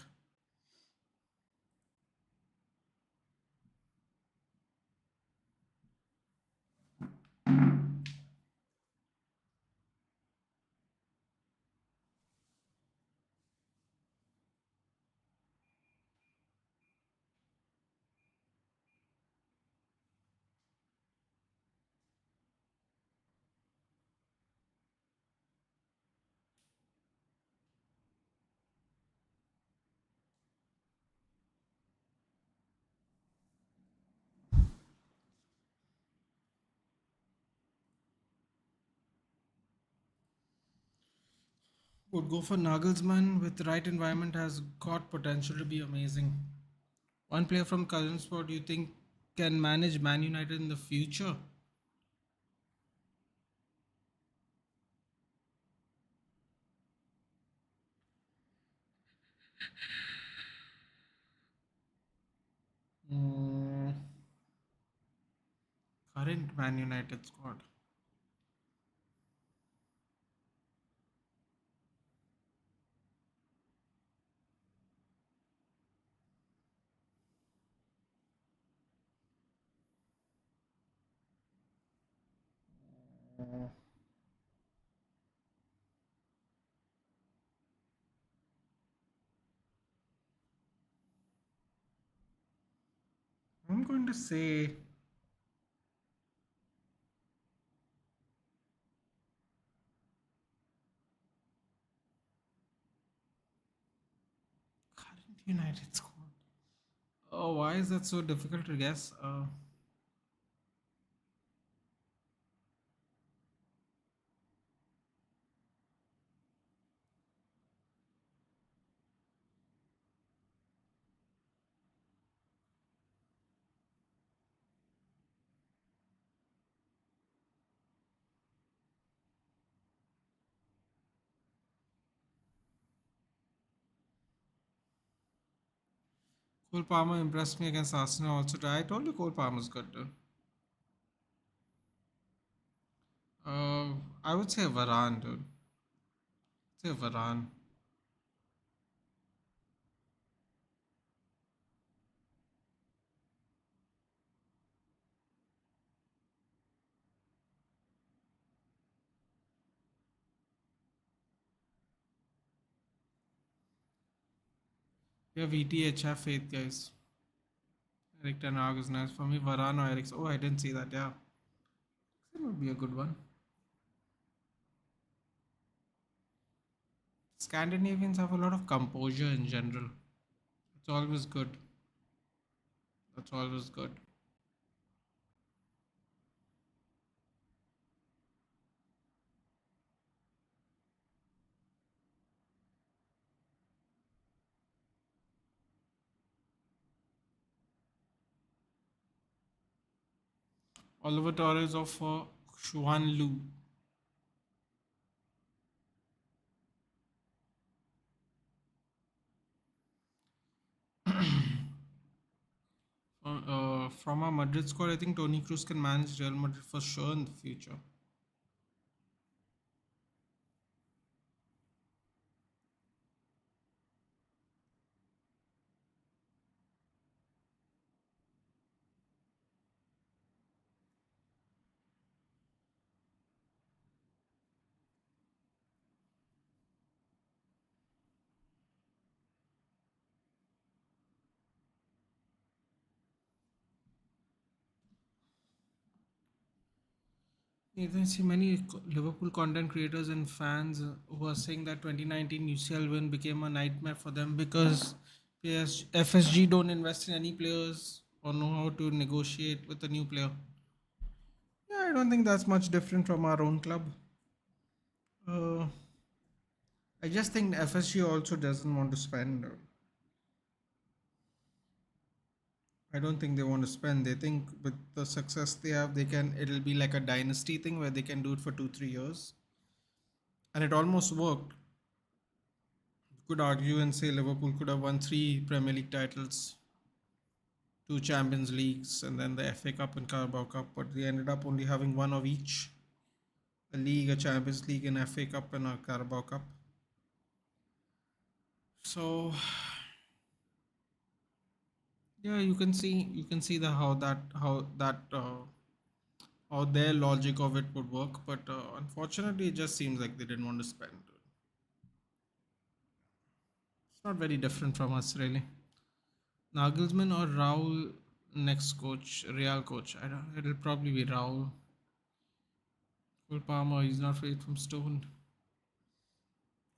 Would go for Nagelsmann with the right environment has got potential to be amazing. One player from Cousin Sport, do you think can manage Man United in the future? Mm, current Man United squad. Mm, I'm going to say current United squad. Oh, why is that so difficult to guess? Cole Palmer impressed me against Arsenal also. I told you Cole Palmer's good. Uh, I would say Varane, dude. Say Varane. Yeah, VTH have faith, guys. Eric Ten Hag is nice for me. Varane or Eric. Oh, I didn't see that. Yeah, that would be a good one. Scandinavians have a lot of composure in general. It's always good. That's always good. Oliver Torres of Xuan Lu. From our Madrid squad, I think Toni Kroos can manage Real Madrid for sure in the future. Yeah, I see many Liverpool content creators and fans who are saying that 2019 UCL win became a nightmare for them because FSG don't invest in any players or know how to negotiate with a new player. Yeah, I don't think that's much different from our own club. Uh, I just think FSG also doesn't want to spend. I don't think they want to spend. They think with the success they have, they can. It'll be like a dynasty thing where they can do it for 2 3 years, and it almost worked. You could argue and say Liverpool could have won three Premier League titles, two Champions Leagues, and then the FA Cup and Carabao Cup, but they ended up only having one of each: a league, a Champions League, an FA Cup, and a Carabao Cup. So yeah, you can see the how their logic of it would work, but unfortunately, it just seems like they didn't want to spend. It's not very different from us, really. Nagelsmann or Raul next coach, Real coach. I don't. It'll probably be Raul. Cole Palmer, he's not straight from stone.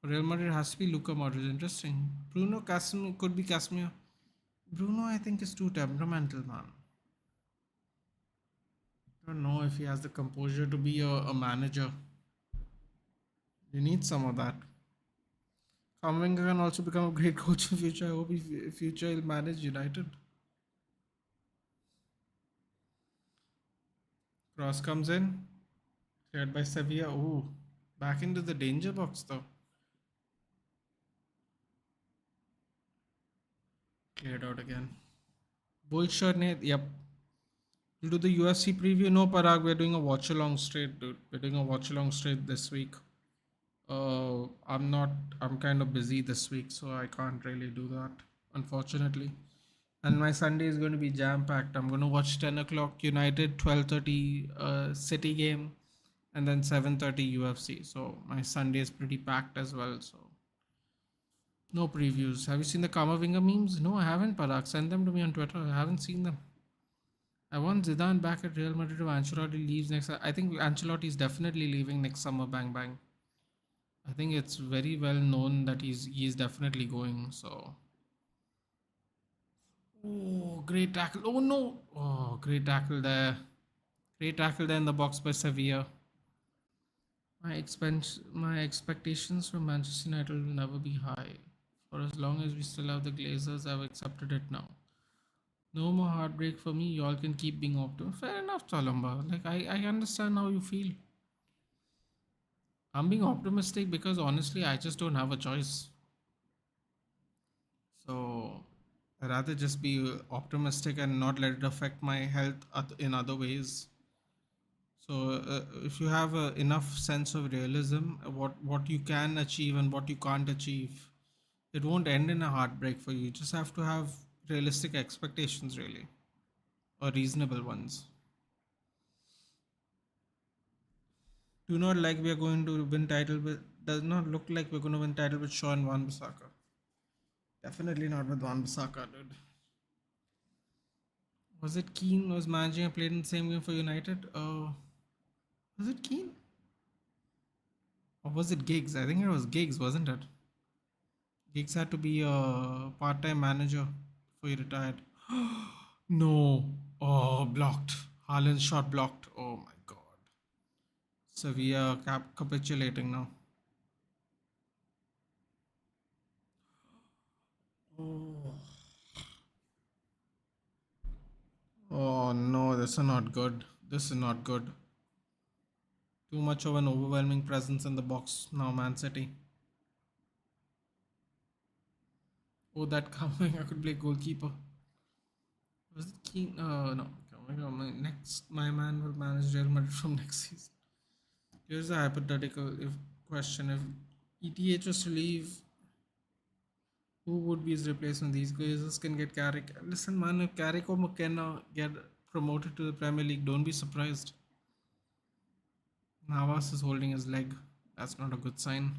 Real Madrid has to be Luka Modric. Interesting. Bruno Casemiro could be Casemiro. Bruno, I think, is too temperamental, man. I don't know if he has the composure to be a manager. You need some of that. Kamavinga can also become a great coach in future. I hope in future he'll manage United. Cross comes in. Cleared by Sevilla. Ooh. Back into the danger box though. Cleared out again. Bullshit, Nate. Yep. We'll do the UFC preview. No, Parag. We're doing a watch along straight, dude. We're doing a watch along straight this week. I'm not. I'm kind of busy this week, so I can't really do that, unfortunately. And my Sunday is going to be jam packed. I'm going to watch 10 o'clock United, 12:30 City game, and then 7:30 UFC. So my Sunday is pretty packed as well. So no previews. Have you seen the Kamavinga memes? No, I haven't. Parag, send them to me on Twitter. I haven't seen them. I want Zidane back at Real Madrid if Ancelotti leaves next. I think Ancelotti is definitely leaving next summer. Bang bang. I think it's very well known that he's definitely going. So, oh, great tackle! Oh no! Oh, great tackle there! Great tackle there in the box by Sevilla. My expectations from Manchester United will never be high. For as long as we still have the Glazers, I've accepted it now. No more heartbreak for me. Y'all can keep being optimistic. Fair enough, Chalamba. Like I understand how you feel. I'm being optimistic because honestly, I just don't have a choice. So I'd rather just be optimistic and not let it affect my health in other ways. So if you have enough sense of realism, what you can achieve and what you can't achieve, it won't end in a heartbreak for you. You just have to have realistic expectations, really, or reasonable ones. Do not like we are going to win title with. Does not look like we're going to win title with Shaw and Wan Bissaka. Definitely not with Wan Bissaka, dude. Was it Keane was managing and played in the same game for United? Was it Keane? Or was it Giggs? I think it was Giggs, wasn't it? Giggs had to be a part-time manager before he retired. No. Oh, blocked. Haaland's shot blocked. Oh my god. Sevilla capitulating now. Oh. Oh no, this is not good. This is not good. Too much of an overwhelming presence in the box now, Man City. Oh, that coming, I could play goalkeeper. Was it Keane? No. My man will manage Real Madrid from next season. Here's a hypothetical question: if ETH was to leave, who would be his replacement? These guys can get Carrick. Listen, man, if Carrick or McKenna get promoted to the Premier League, don't be surprised. Navas is holding his leg. That's not a good sign.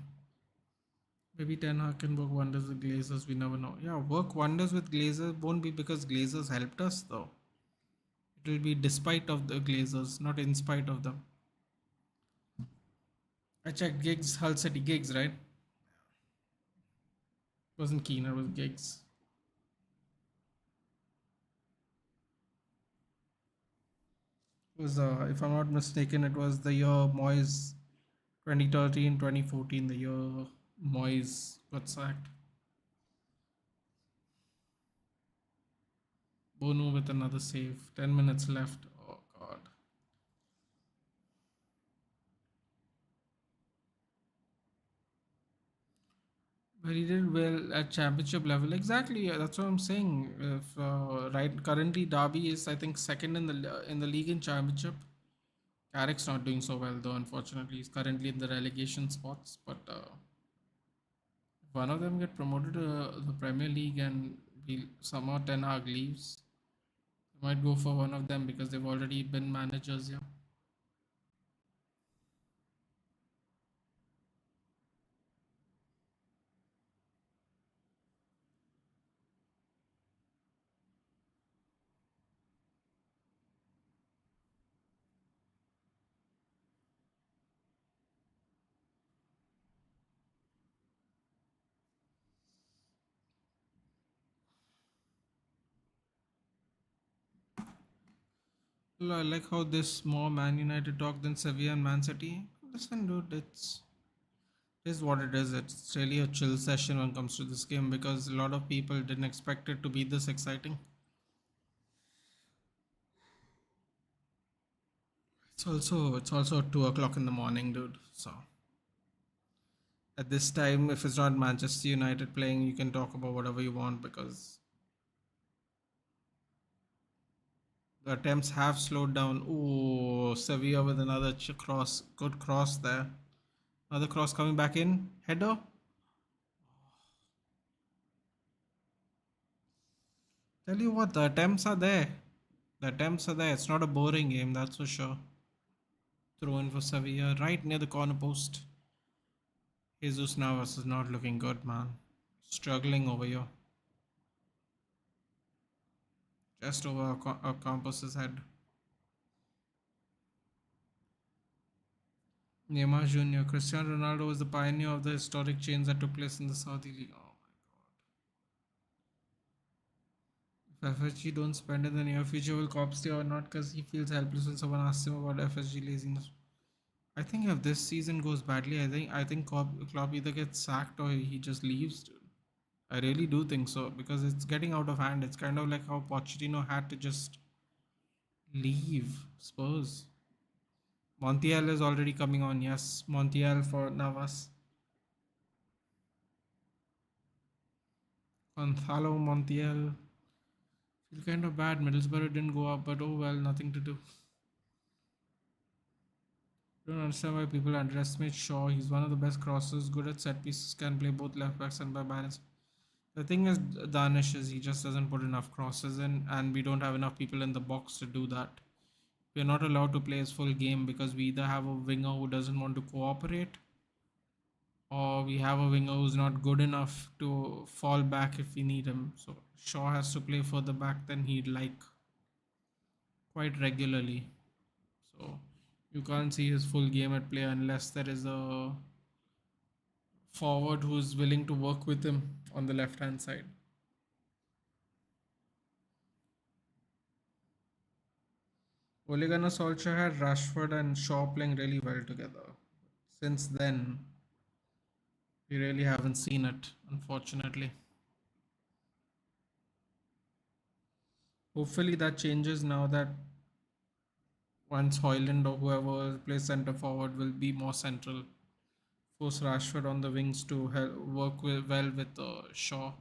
Maybe Ten Hag can work wonders with Glazers. We never know. Yeah, work wonders with Glazers won't be because Glazers helped us though. It will be despite of the Glazers, not in spite of them. I checked Giggs, Hull City Giggs, right? Wasn't Keener, was Giggs. It was, if I'm not mistaken, it was the year Moyes 2013, 2014, the year Moyes got sacked. Bono with another save. 10 minutes left. Oh, God. But he did well at championship level. Exactly. That's what I'm saying. If right currently Derby is I think second in the league in championship. Carrick's not doing so well though. Unfortunately, he's currently in the relegation spots. But if one of them get promoted to the Premier League and somehow Ten Hag leaves, you might go for one of them because they've already been managers. Yeah. I like how this more Man United talk than Sevilla and Man City. Listen, dude, it is what it is. It's really a chill session when it comes to this game because a lot of people didn't expect it to be this exciting. It's also 2 o'clock in the morning, dude. So at this time, if it's not Manchester United playing, you can talk about whatever you want because the attempts have slowed down. Ooh, Sevilla with another cross. Good cross there. Another cross coming back in. Header. Tell you what, the attempts are there. The attempts are there. It's not a boring game, that's for sure. Throw in for Sevilla, right near the corner post. Jesus Navas is not looking good, man. Struggling over here. Just over our Campus's head. Neymar Jr. Cristiano Ronaldo was the pioneer of the historic change that took place in the Saudi League. Oh my god. If FSG don't spend in the near future, will Klopp stay or not? Because he feels helpless when someone asks him about FSG laziness. I think if this season goes badly, I think Klopp either gets sacked or he just leaves, dude. I really do think so because it's getting out of hand. It's kind of like how Pochettino had to just leave Spurs. Montiel is already coming on. Yes, Montiel for Navas. Gonzalo Montiel. Feel kind of bad. Middlesbrough didn't go up, but oh well, nothing to do. Don't understand why people underestimate Shaw. He's one of the best crossers, good at set pieces, can play both left backs and by balance. The thing is, Danish is he just doesn't put enough crosses in, and we don't have enough people in the box to do that. We're not allowed to play his full game because we either have a winger who doesn't want to cooperate or we have a winger who's not good enough to fall back if we need him. So Shaw has to play further back than he'd like quite regularly. So you can't see his full game at play unless there is a forward who's willing to work with him on the left hand side. Ole Gunnar Solskjaer had Rashford and Shaw playing really well together. Since then, we really haven't seen it, unfortunately. Hopefully that changes now that once Hoyland or whoever plays centre forward will be more central. Force Rashford on the wings to well with Shaw.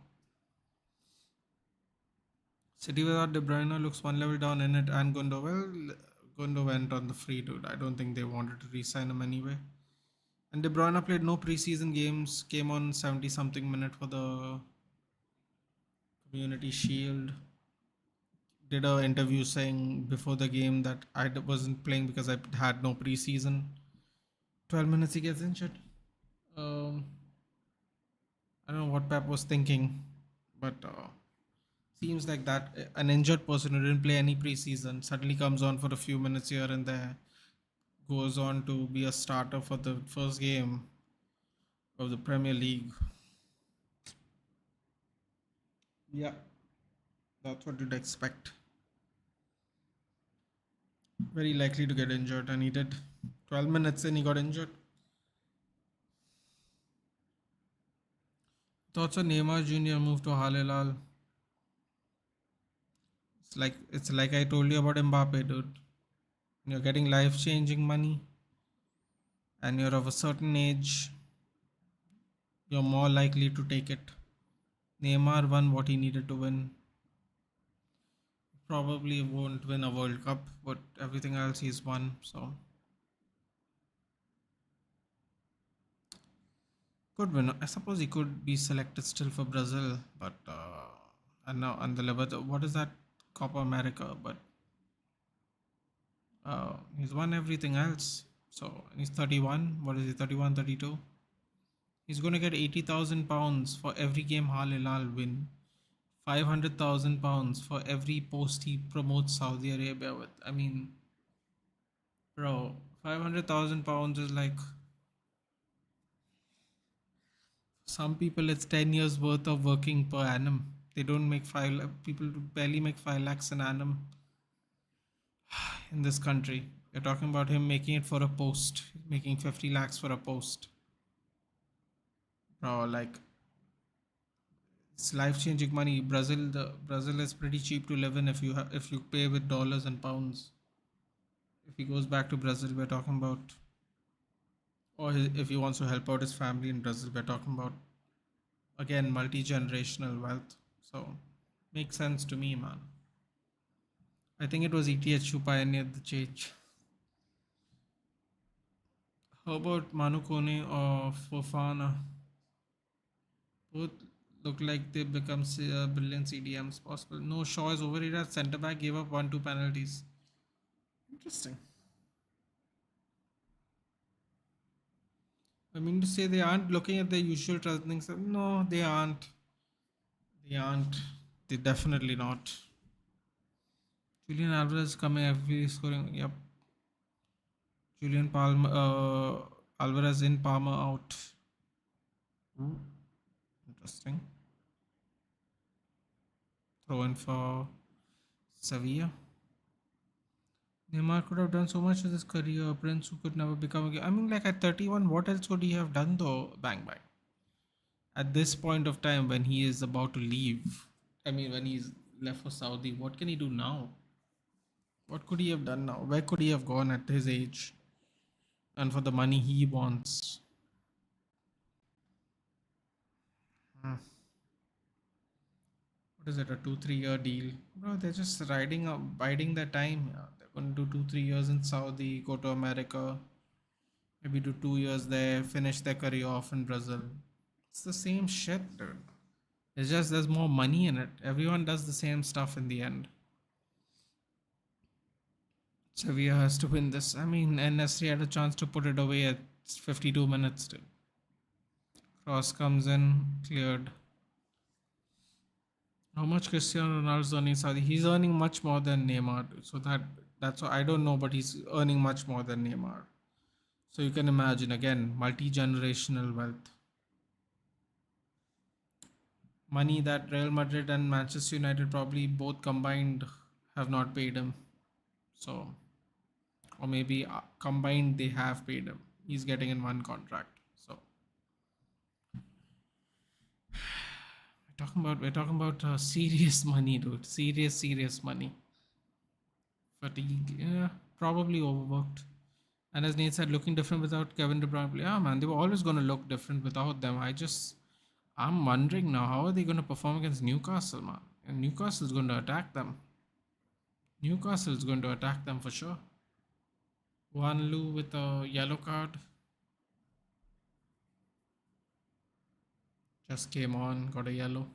City without De Bruyne looks one level down in it, and Gundo. Well, Gundo went on the free, dude. I don't think they wanted to re-sign him anyway. And De Bruyne played no preseason games. Came on 70 something minute for the Community Shield. Did a interview saying before the game that I wasn't playing because I had no preseason. 12 minutes he gets injured. Um, I don't know what Pep was thinking, but seems like that an injured person who didn't play any preseason suddenly comes on for a few minutes here and there, goes on to be a starter for the first game of the Premier League. Yeah, that's what you'd expect. Very likely to get injured, and he did. 12 minutes in, he got injured. Thoughts on Neymar Jr. moved to Al Hilal? It's like I told you about Mbappe, dude. When you're getting life-changing money, and you're of a certain age, you're more likely to take it. Neymar won what he needed to win. Probably won't win a World Cup, but everything else he's won. So could win. I suppose he could be selected still for Brazil, but and now on the level, what is that Copa America? But he's won everything else. So he's 31. What is he? 31, 32. He's going to get £80,000 for every game Al Hilal win. £500,000 for every post he promotes Saudi Arabia with. I mean, bro, £500,000 is like some people. It's 10 years worth of working per annum. They don't make people barely make 5 lakhs an annum in this country. You're talking about him making it for a post, making 50 lakhs for a post, bro. Like it's life changing money. Brazil is pretty cheap to live in if you pay with dollars and pounds. If he goes back to Brazil, we're talking about, or if he wants to help out his family in Brazil, we're talking about again multi generational wealth. So makes sense to me, man. I think it was ETH who pioneered the change. How about Manu Kone or Fofana? Both look like they become brilliant CDMs possible. No, Shaw is overrated at centre back, gave up 1-2 penalties. Interesting. I mean to say they aren't looking at their usual things. No, they aren't. They aren't. They definitely not. Julian Alvarez coming every scoring. Yep. Julian Palmer, Alvarez in, Palmer out. Interesting. Throw in for Sevilla. Neymar could have done so much with his career. Prince who could never become a. I mean, like at 31, what else could he have done though? Bang bang. At this point of time, when he is about to leave, I mean, when he's left for Saudi, what can he do now? What could he have done now? Where could he have gone at his age? And for the money he wants. Hmm. What is it? A 2-3 year deal, bro? They're just riding up, biding their time. Yeah. They're going to do 2-3 years in Saudi, go to America, maybe do 2 years there, finish their career off in Brazil. It's the same shit, dude. It's just there's more money in it. Everyone does the same stuff in the end. Sevilla has to win this. I mean, NSC had a chance to put it away at 52 minutes still. Cross comes in, cleared. How much Cristiano Ronaldo's earning Saudi? He's earning much more than Neymar. So that's why I don't know, but he's earning much more than Neymar. So you can imagine again, multi-generational wealth. Money that Real Madrid and Manchester United probably both combined have not paid him. So, or maybe combined they have paid him. He's getting in one contract. So we're talking about serious money, dude. Serious money. Fatigue, yeah, probably overworked. And as Nate said, looking different without Kevin De Bruyne. Yeah, man, they were always going to look different without them. I'm wondering now, how are they going to perform against Newcastle, man? And Newcastle's going to attack them. Newcastle's going to attack them for sure. Juan Lu with a yellow card. Just came on, got a yellow.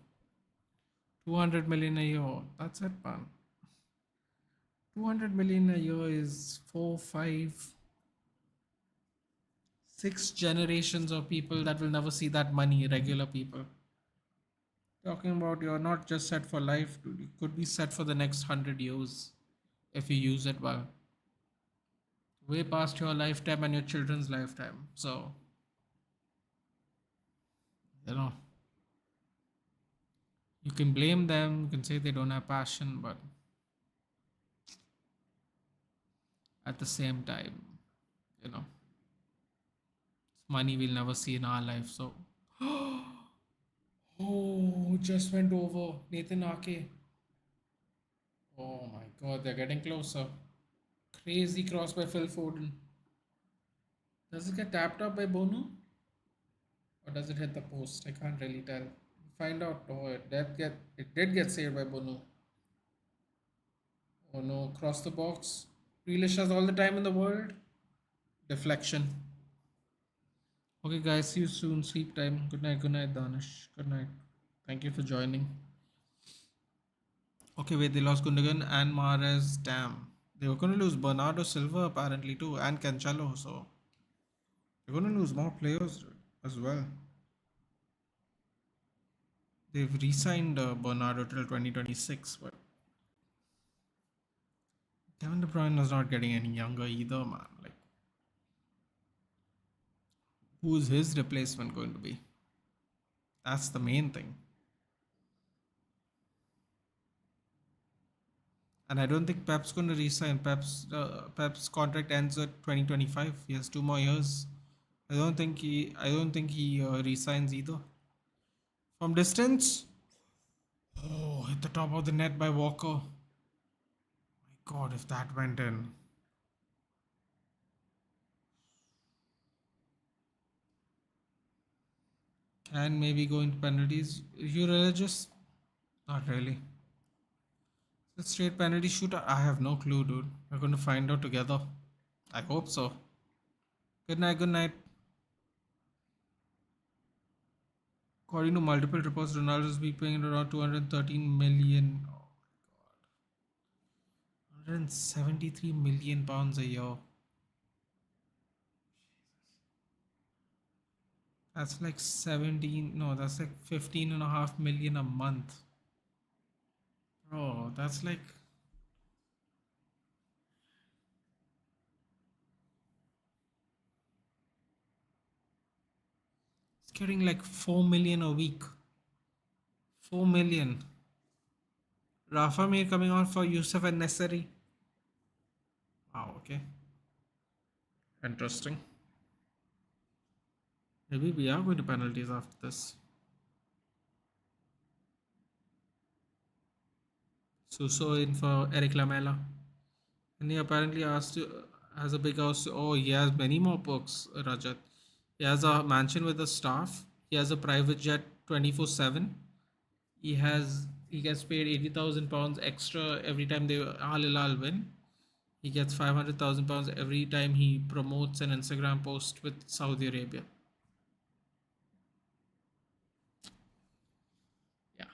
200 million a year. That's it, man. 200 million a year is 4, 5, 6 generations of people that will never see that money, regular people. Talking about you're not just set for life, dude. You could be set for the next 100 years if you use it well. Way past your lifetime and your children's lifetime. So, you know, you can blame them, you can say they don't have passion, but at the same time, you know, it's money we'll never see in our life. So, oh, just went over Nathan Ake. Oh my god, they're getting closer. Crazy cross by Phil Foden. Does it get tapped up by Bono? Or does it hit the post? I can't really tell. Find out. Oh, it did get saved by Bono. Oh no, cross the box. Grealish has all the time in the world. Deflection. Okay, guys, see you soon. Sleep time. Good night, Danish. Good night. Thank you for joining. Okay, wait, they lost Gundogan and Mahrez. Damn. They were going to lose Bernardo Silva apparently too, and Cancelo. So they're going to lose more players as well. They've re-signed Bernardo till 2026, but Kevin De Bruyne is not getting any younger either, man. Like, who is his replacement going to be? That's the main thing. And I don't think Pep's going to resign. Pep's contract ends at 2025. He has 2 more years. I don't think he resigns either. From distance, oh, hit the top of the net by Walker. My God, if that went in. Can maybe go into penalties. You religious? Not really. The straight penalty shooter? I have no clue, dude. We're going to find out together. I hope so. Good night, good night. According to multiple reports, Ronaldo is being paying around 213 million. Oh, 173 million pounds a year. That's like 17, no, that's like 15.5 million a month. Bro, that's like, it's getting like 4 million a week. 4 million. Rafa Mir coming on for Yusuf and Necessary. Wow, okay. Interesting. Maybe we are going to penalties after this. Suso in for Eric Lamela. And he apparently has a big house. Oh, he has many more perks, Rajat. He has a mansion with a staff. He has a private jet 24/7. He gets paid £80,000 extra every time they Al Hilal win. He gets £500,000 every time he promotes an Instagram post with Saudi Arabia. Yeah,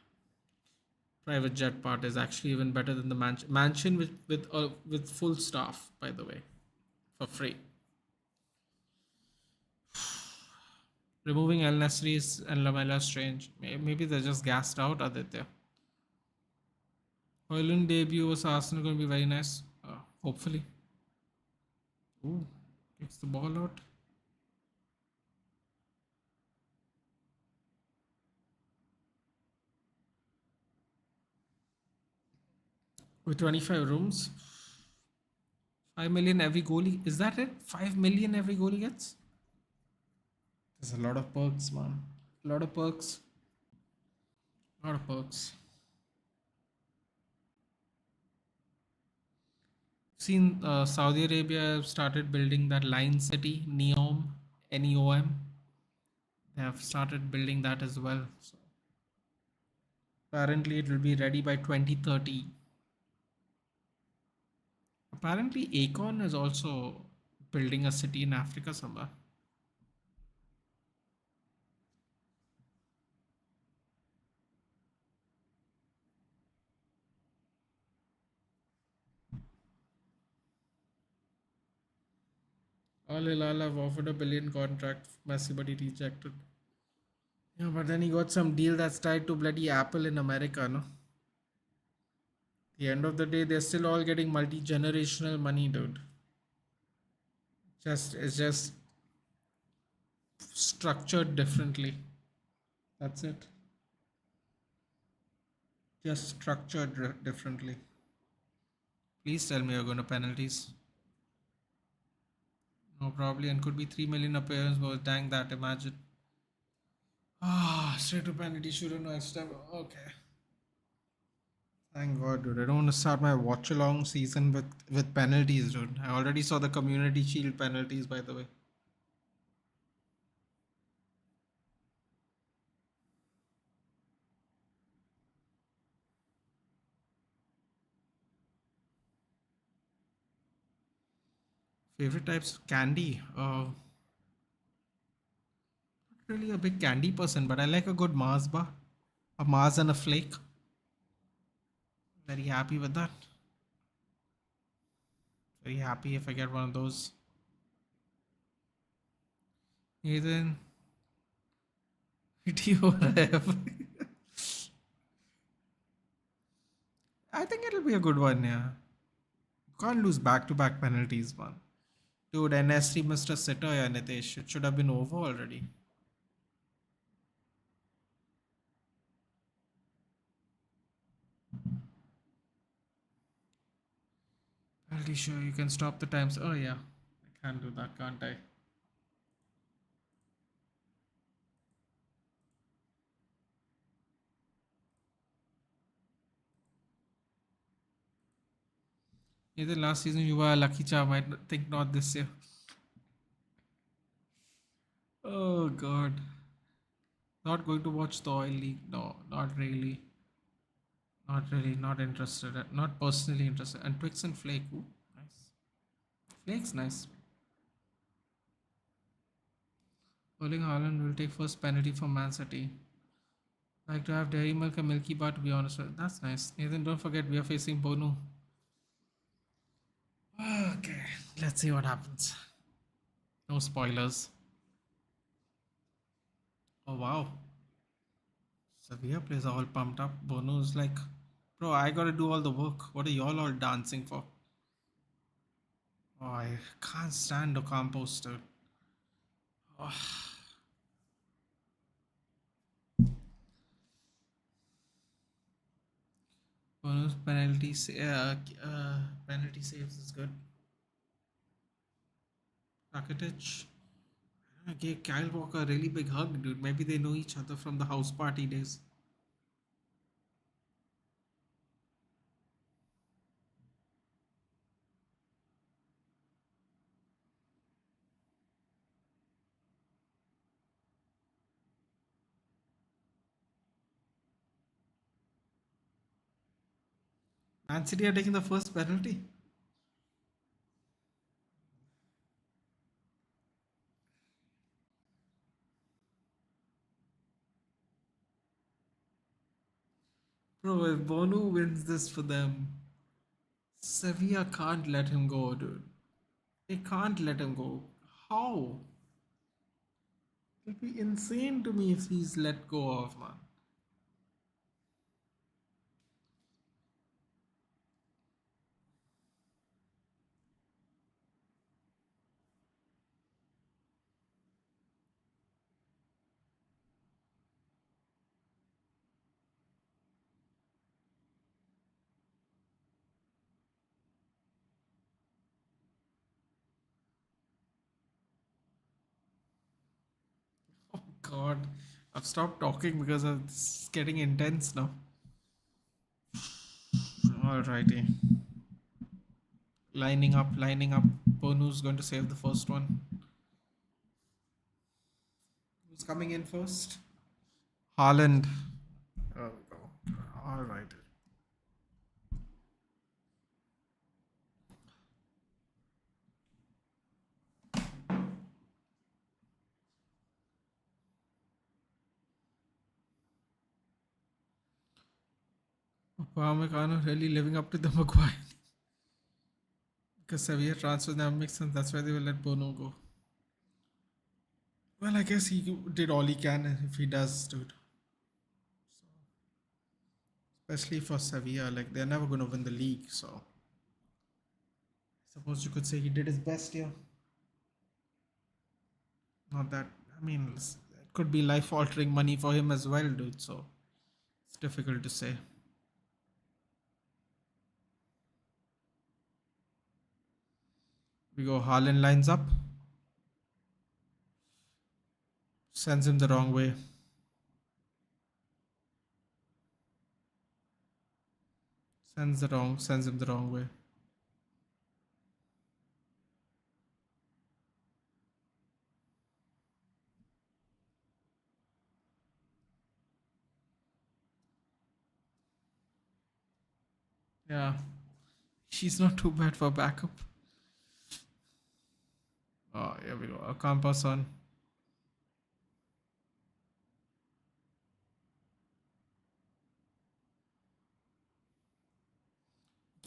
private jet part is actually even better than the mansion with full staff, by the way, for free. Removing El Nasri's and Lamela Strange. Maybe they're just gassed out, Aditya. Hoyland debut was Arsenal going to be very nice. Hopefully. Ooh, kicks the ball out. With 25 rooms, 5 million every goalie. Is that it? 5 million every goalie gets? There's a lot of perks, man. A lot of perks. A lot of perks. Seen Saudi Arabia started building that line city, Neom, Neom. They have started building that as well. So apparently, it will be ready by 2030. Apparently, Akon is also building a city in Africa somewhere. Al Hilal have offered a billion contract for Messi, but he rejected. Yeah, but then he got some deal that's tied to bloody Apple in America, no? The end of the day, they're still all getting multi-generational money, dude. It's just structured differently. That's it. Just structured differently. Please tell me you're going to penalties. No, probably, and could be 3 million appearance, but dang that, imagine. Straight to penalty shootout next time. Okay. Thank God, dude. I don't want to start my watch-along season with penalties, dude. I already saw the Community Shield penalties, by the way. Favorite types? Candy. Not really a big candy person, but I like a good Mars bar. A Mars and a flake. Very happy with that. Very happy if I get one of those. Ethan. TORF. I think it'll be a good one, yeah. Can't lose back-to-back penalties, man. Dude, NS3 missed a sitter, yeah, Nitesh. It should have been over already. Pretty sure you can stop the times. Oh, yeah. I can't do that, can't I? Either last season you were a lucky charm. I think not this year. Oh, God. Not going to watch the Oil League. No, not really. Not really. Not interested. Not personally interested. And Twix and Flake. Ooh, nice. Flake's nice. Erling Haaland will take first penalty from Man City. Like to have Dairy Milk and Milky Bar, to be honest. That's nice. Nathan, don't forget we are facing Bono. Okay, let's see what happens. No spoilers. Oh wow. Sevilla players are all pumped up. Bono's like, bro, I gotta do all the work. What are y'all all dancing for? Oh, I can't stand the Campos, dude. Oh, Bono's penalty saves is good. Rakitic. Okay, Kyle Walker, really big hug, dude. Maybe they know each other from the house party days. Man City are taking the first penalty. Bro, if Bono wins this for them, Sevilla can't let him go, dude. They can't let him go. How? It'll be insane to me if he's let go of, man. Oh God, I've stopped talking because it's getting intense now. Alrighty, lining up, lining up. Bonu's going to save the first one. Who's coming in first? Haaland. Oh, no. All right. Upamecano really living up to the Maguire. Because Sevilla transfers never make sense. That's why they will let Bono go. Well, I guess he did all he can if he does, dude. Especially for Sevilla, like they're never going to win the league. So, I suppose you could say he did his best here. Not that, I mean, it could be life altering money for him as well, dude. So, it's difficult to say. We go, Haaland lines up, sends him the wrong way. Sends him the wrong way. Yeah, she's not too bad for backup. Oh, here we go. A Campos on.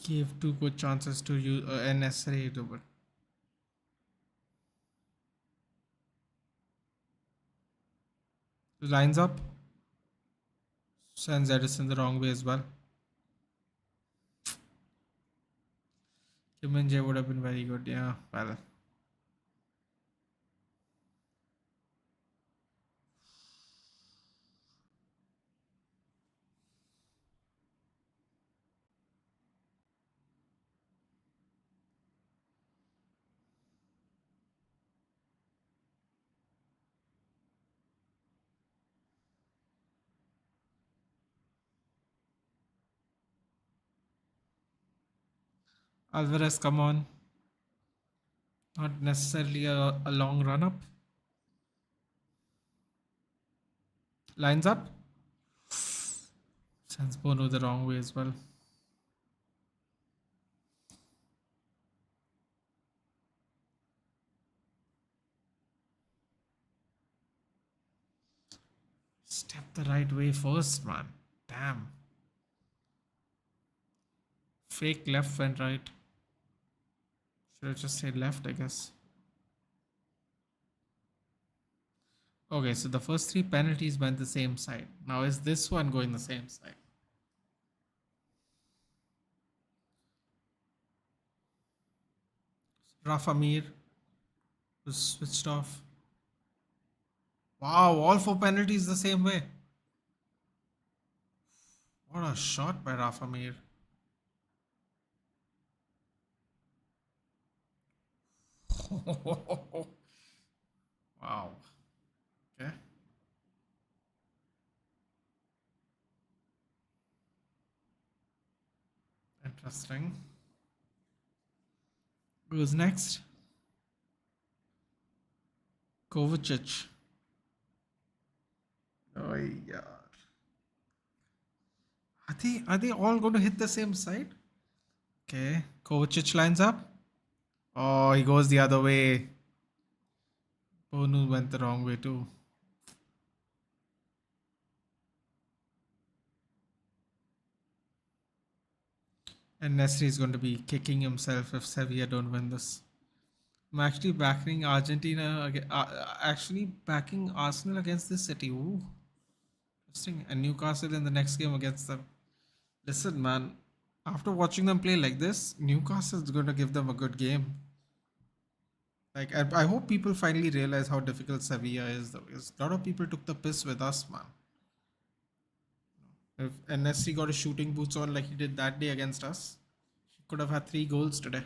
Gave two good chances to you, NSA, but lines up, sends Edison the wrong way as well. Kim and J would have been very good. Yeah, well. Alvarez, come on. Not necessarily a long run up. Lines up. Sends Bono the wrong way as well. Step the right way first, man. Damn. Fake left went right. Should have just said left, I guess. Okay, so the first three penalties went the same side. Now is this one going the same side? Rafa Mir was switched off. Wow, all four penalties the same way. What a shot by Rafa Mir. Wow. Okay. Interesting. Who's next? Kovacic. Oh yeah. Are they all going to hit the same side? Okay. Kovacic lines up. Oh, he goes the other way. Bonu went the wrong way too. And Nesri is going to be kicking himself if Sevilla don't win this. I'm actually backing Argentina. Actually backing Arsenal against this city. Ooh, interesting. And Newcastle in the next game against them. Listen, man. After watching them play like this, Newcastle is going to give them a good game. Like, I hope people finally realize how difficult Sevilla is. Though, because a lot of people took the piss with us, man. If NSC got his shooting boots on like he did that day against us, he could have had 3 goals today.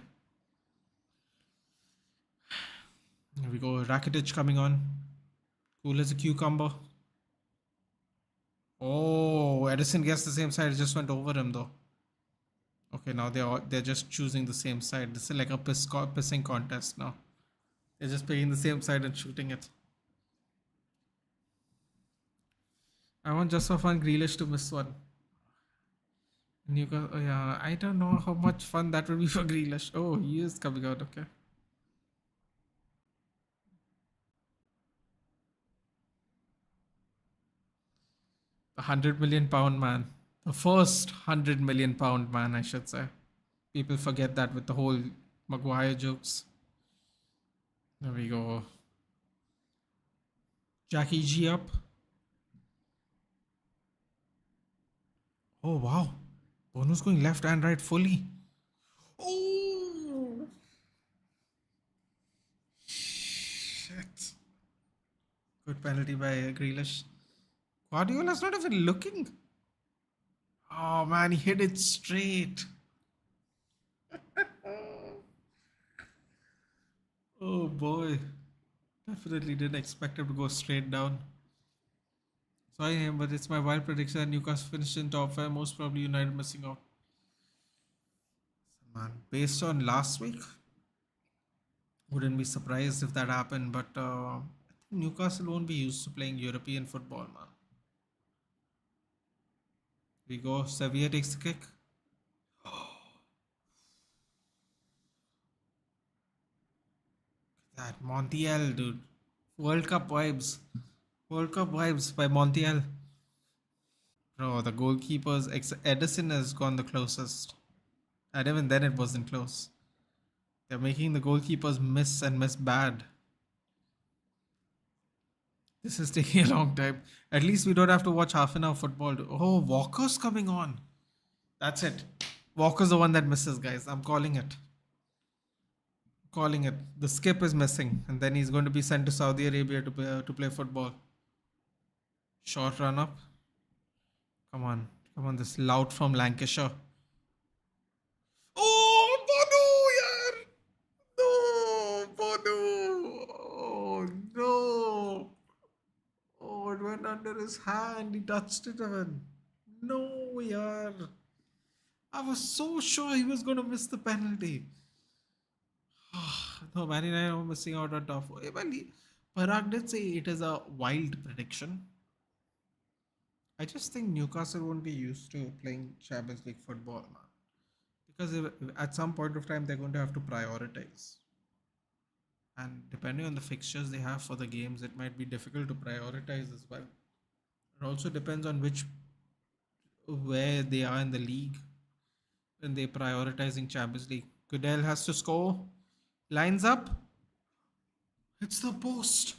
Here we go. Rakitic coming on. Cool as a cucumber. Oh, Edison gets the same side. It just went over him though. Okay, now they're just choosing the same side. This is like a pissing contest now. They're just picking the same side and shooting it. I want just for fun Grealish to miss one. Newcastle, oh yeah, I don't know how much fun that would be for Grealish. Oh, he is coming out. Okay. The £100 million man. The first £100 million man, I should say. People forget that with the whole Maguire jokes. There we go. Jackie G up. Oh wow. Bono's going left and right fully. Oh shit. Good penalty by Grealish. Guardiola's not even looking. Oh man, he hit it straight. Oh boy. Definitely didn't expect him to go straight down. Sorry, but it's my wild prediction that Newcastle finished in top 5, most probably United missing out. Man, based on last week, wouldn't be surprised if that happened, but I think Newcastle won't be used to playing European football, man. We go, Sevilla takes the kick. That Montiel, dude. World Cup vibes. World Cup vibes by Montiel. Bro, the goalkeepers, Edison has gone the closest. And even then, it wasn't close. They're making the goalkeepers miss and miss bad. This is taking a long time. At least we don't have to watch half an hour football. Oh, Walker's coming on. That's it. Walker's the one that misses, guys. I'm calling it. Calling it. The skip is missing. And then he's going to be sent to Saudi Arabia to play football. Short run up. Come on. Come on, this loud from Lancashire. Oh, Bono, yaar. No, Bono. Oh, no. Oh, it went under his hand. He touched it even. No, yaar. I was so sure he was going to miss the penalty. No, Man United are missing out on top four. Well, Parag did say it is a wild prediction. I just think Newcastle won't be used to playing Champions League football, man. Because at some point of time they're going to have to prioritize, and depending on the fixtures they have for the games, it might be difficult to prioritize as well. It also depends on which where they are in the league when they're prioritizing Champions League. Goodell has to score, lines up, hits the post.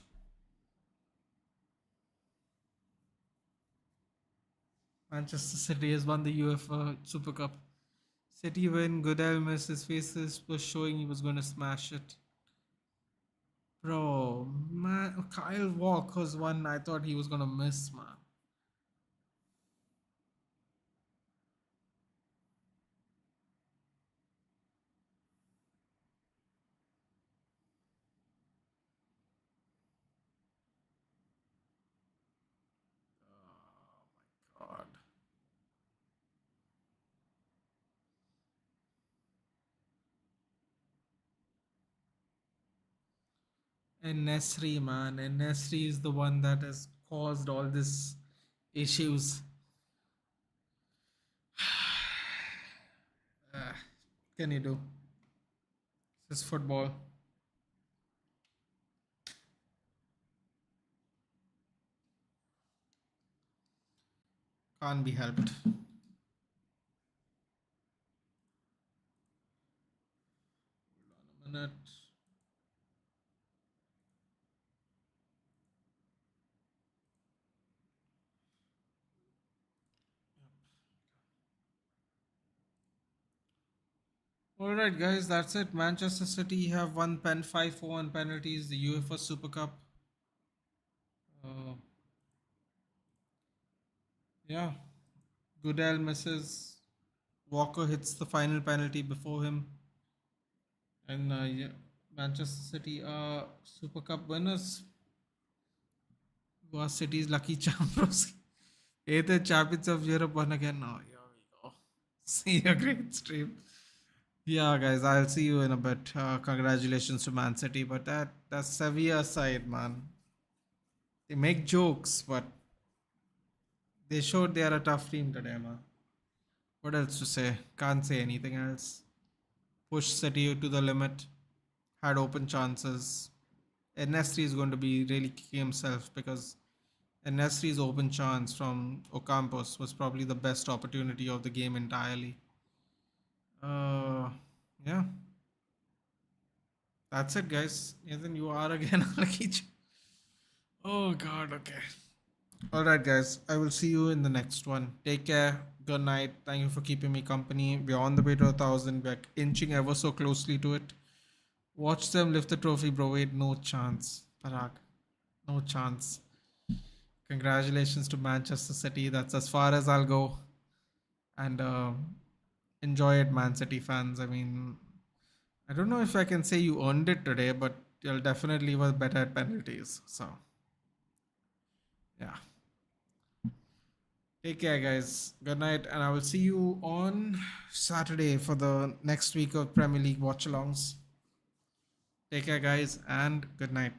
Manchester City has won the UEFA Super Cup. City win, Goodell missed, his faces was showing he was going to smash it. Bro, man, Kyle Walker's one I thought he was going to miss, man. God. And Nesri, man. And Nesri is the one that has caused all this issues. Uh, can you do? This is football. Can't be helped. Hold on a minute. All right, guys, that's it. Manchester City have won pen 5-4 on penalties. The UEFA Super Cup. Uh, yeah, Goodell misses. Walker hits the final penalty before him, and yeah, Manchester City are Super Cup winners. Was City's lucky champions. Eighth champions of Europe won again. Oh, here we go. See a great stream. Yeah, guys, I'll see you in a bit. Congratulations to Man City, but that's Sevilla side, man. They make jokes, but they showed they are a tough team today, man. What else to say? Can't say anything else. Pushed City to the limit. Had open chances. And Nesri is going to be really kicking himself because Nesri's open chance from Ocampos was probably the best opportunity of the game entirely. Uh, yeah, that's it, guys. Nathan, you are again lucky. Oh God. Okay. All right, guys. I will see you in the next one. Take care. Good night. Thank you for keeping me company. We're on the way to 1,000. We're inching ever so closely to it. Watch them lift the trophy, bro. Wait, no chance. Parag, no chance. Congratulations to Manchester City. That's as far as I'll go. And enjoy it, Man City fans. I mean, I don't know if I can say you earned it today, but you'll definitely was better at penalties. So, yeah. Take care, guys. Good night, and I will see you on Saturday for the next week of Premier League watch alongs. Take care, guys, and good night.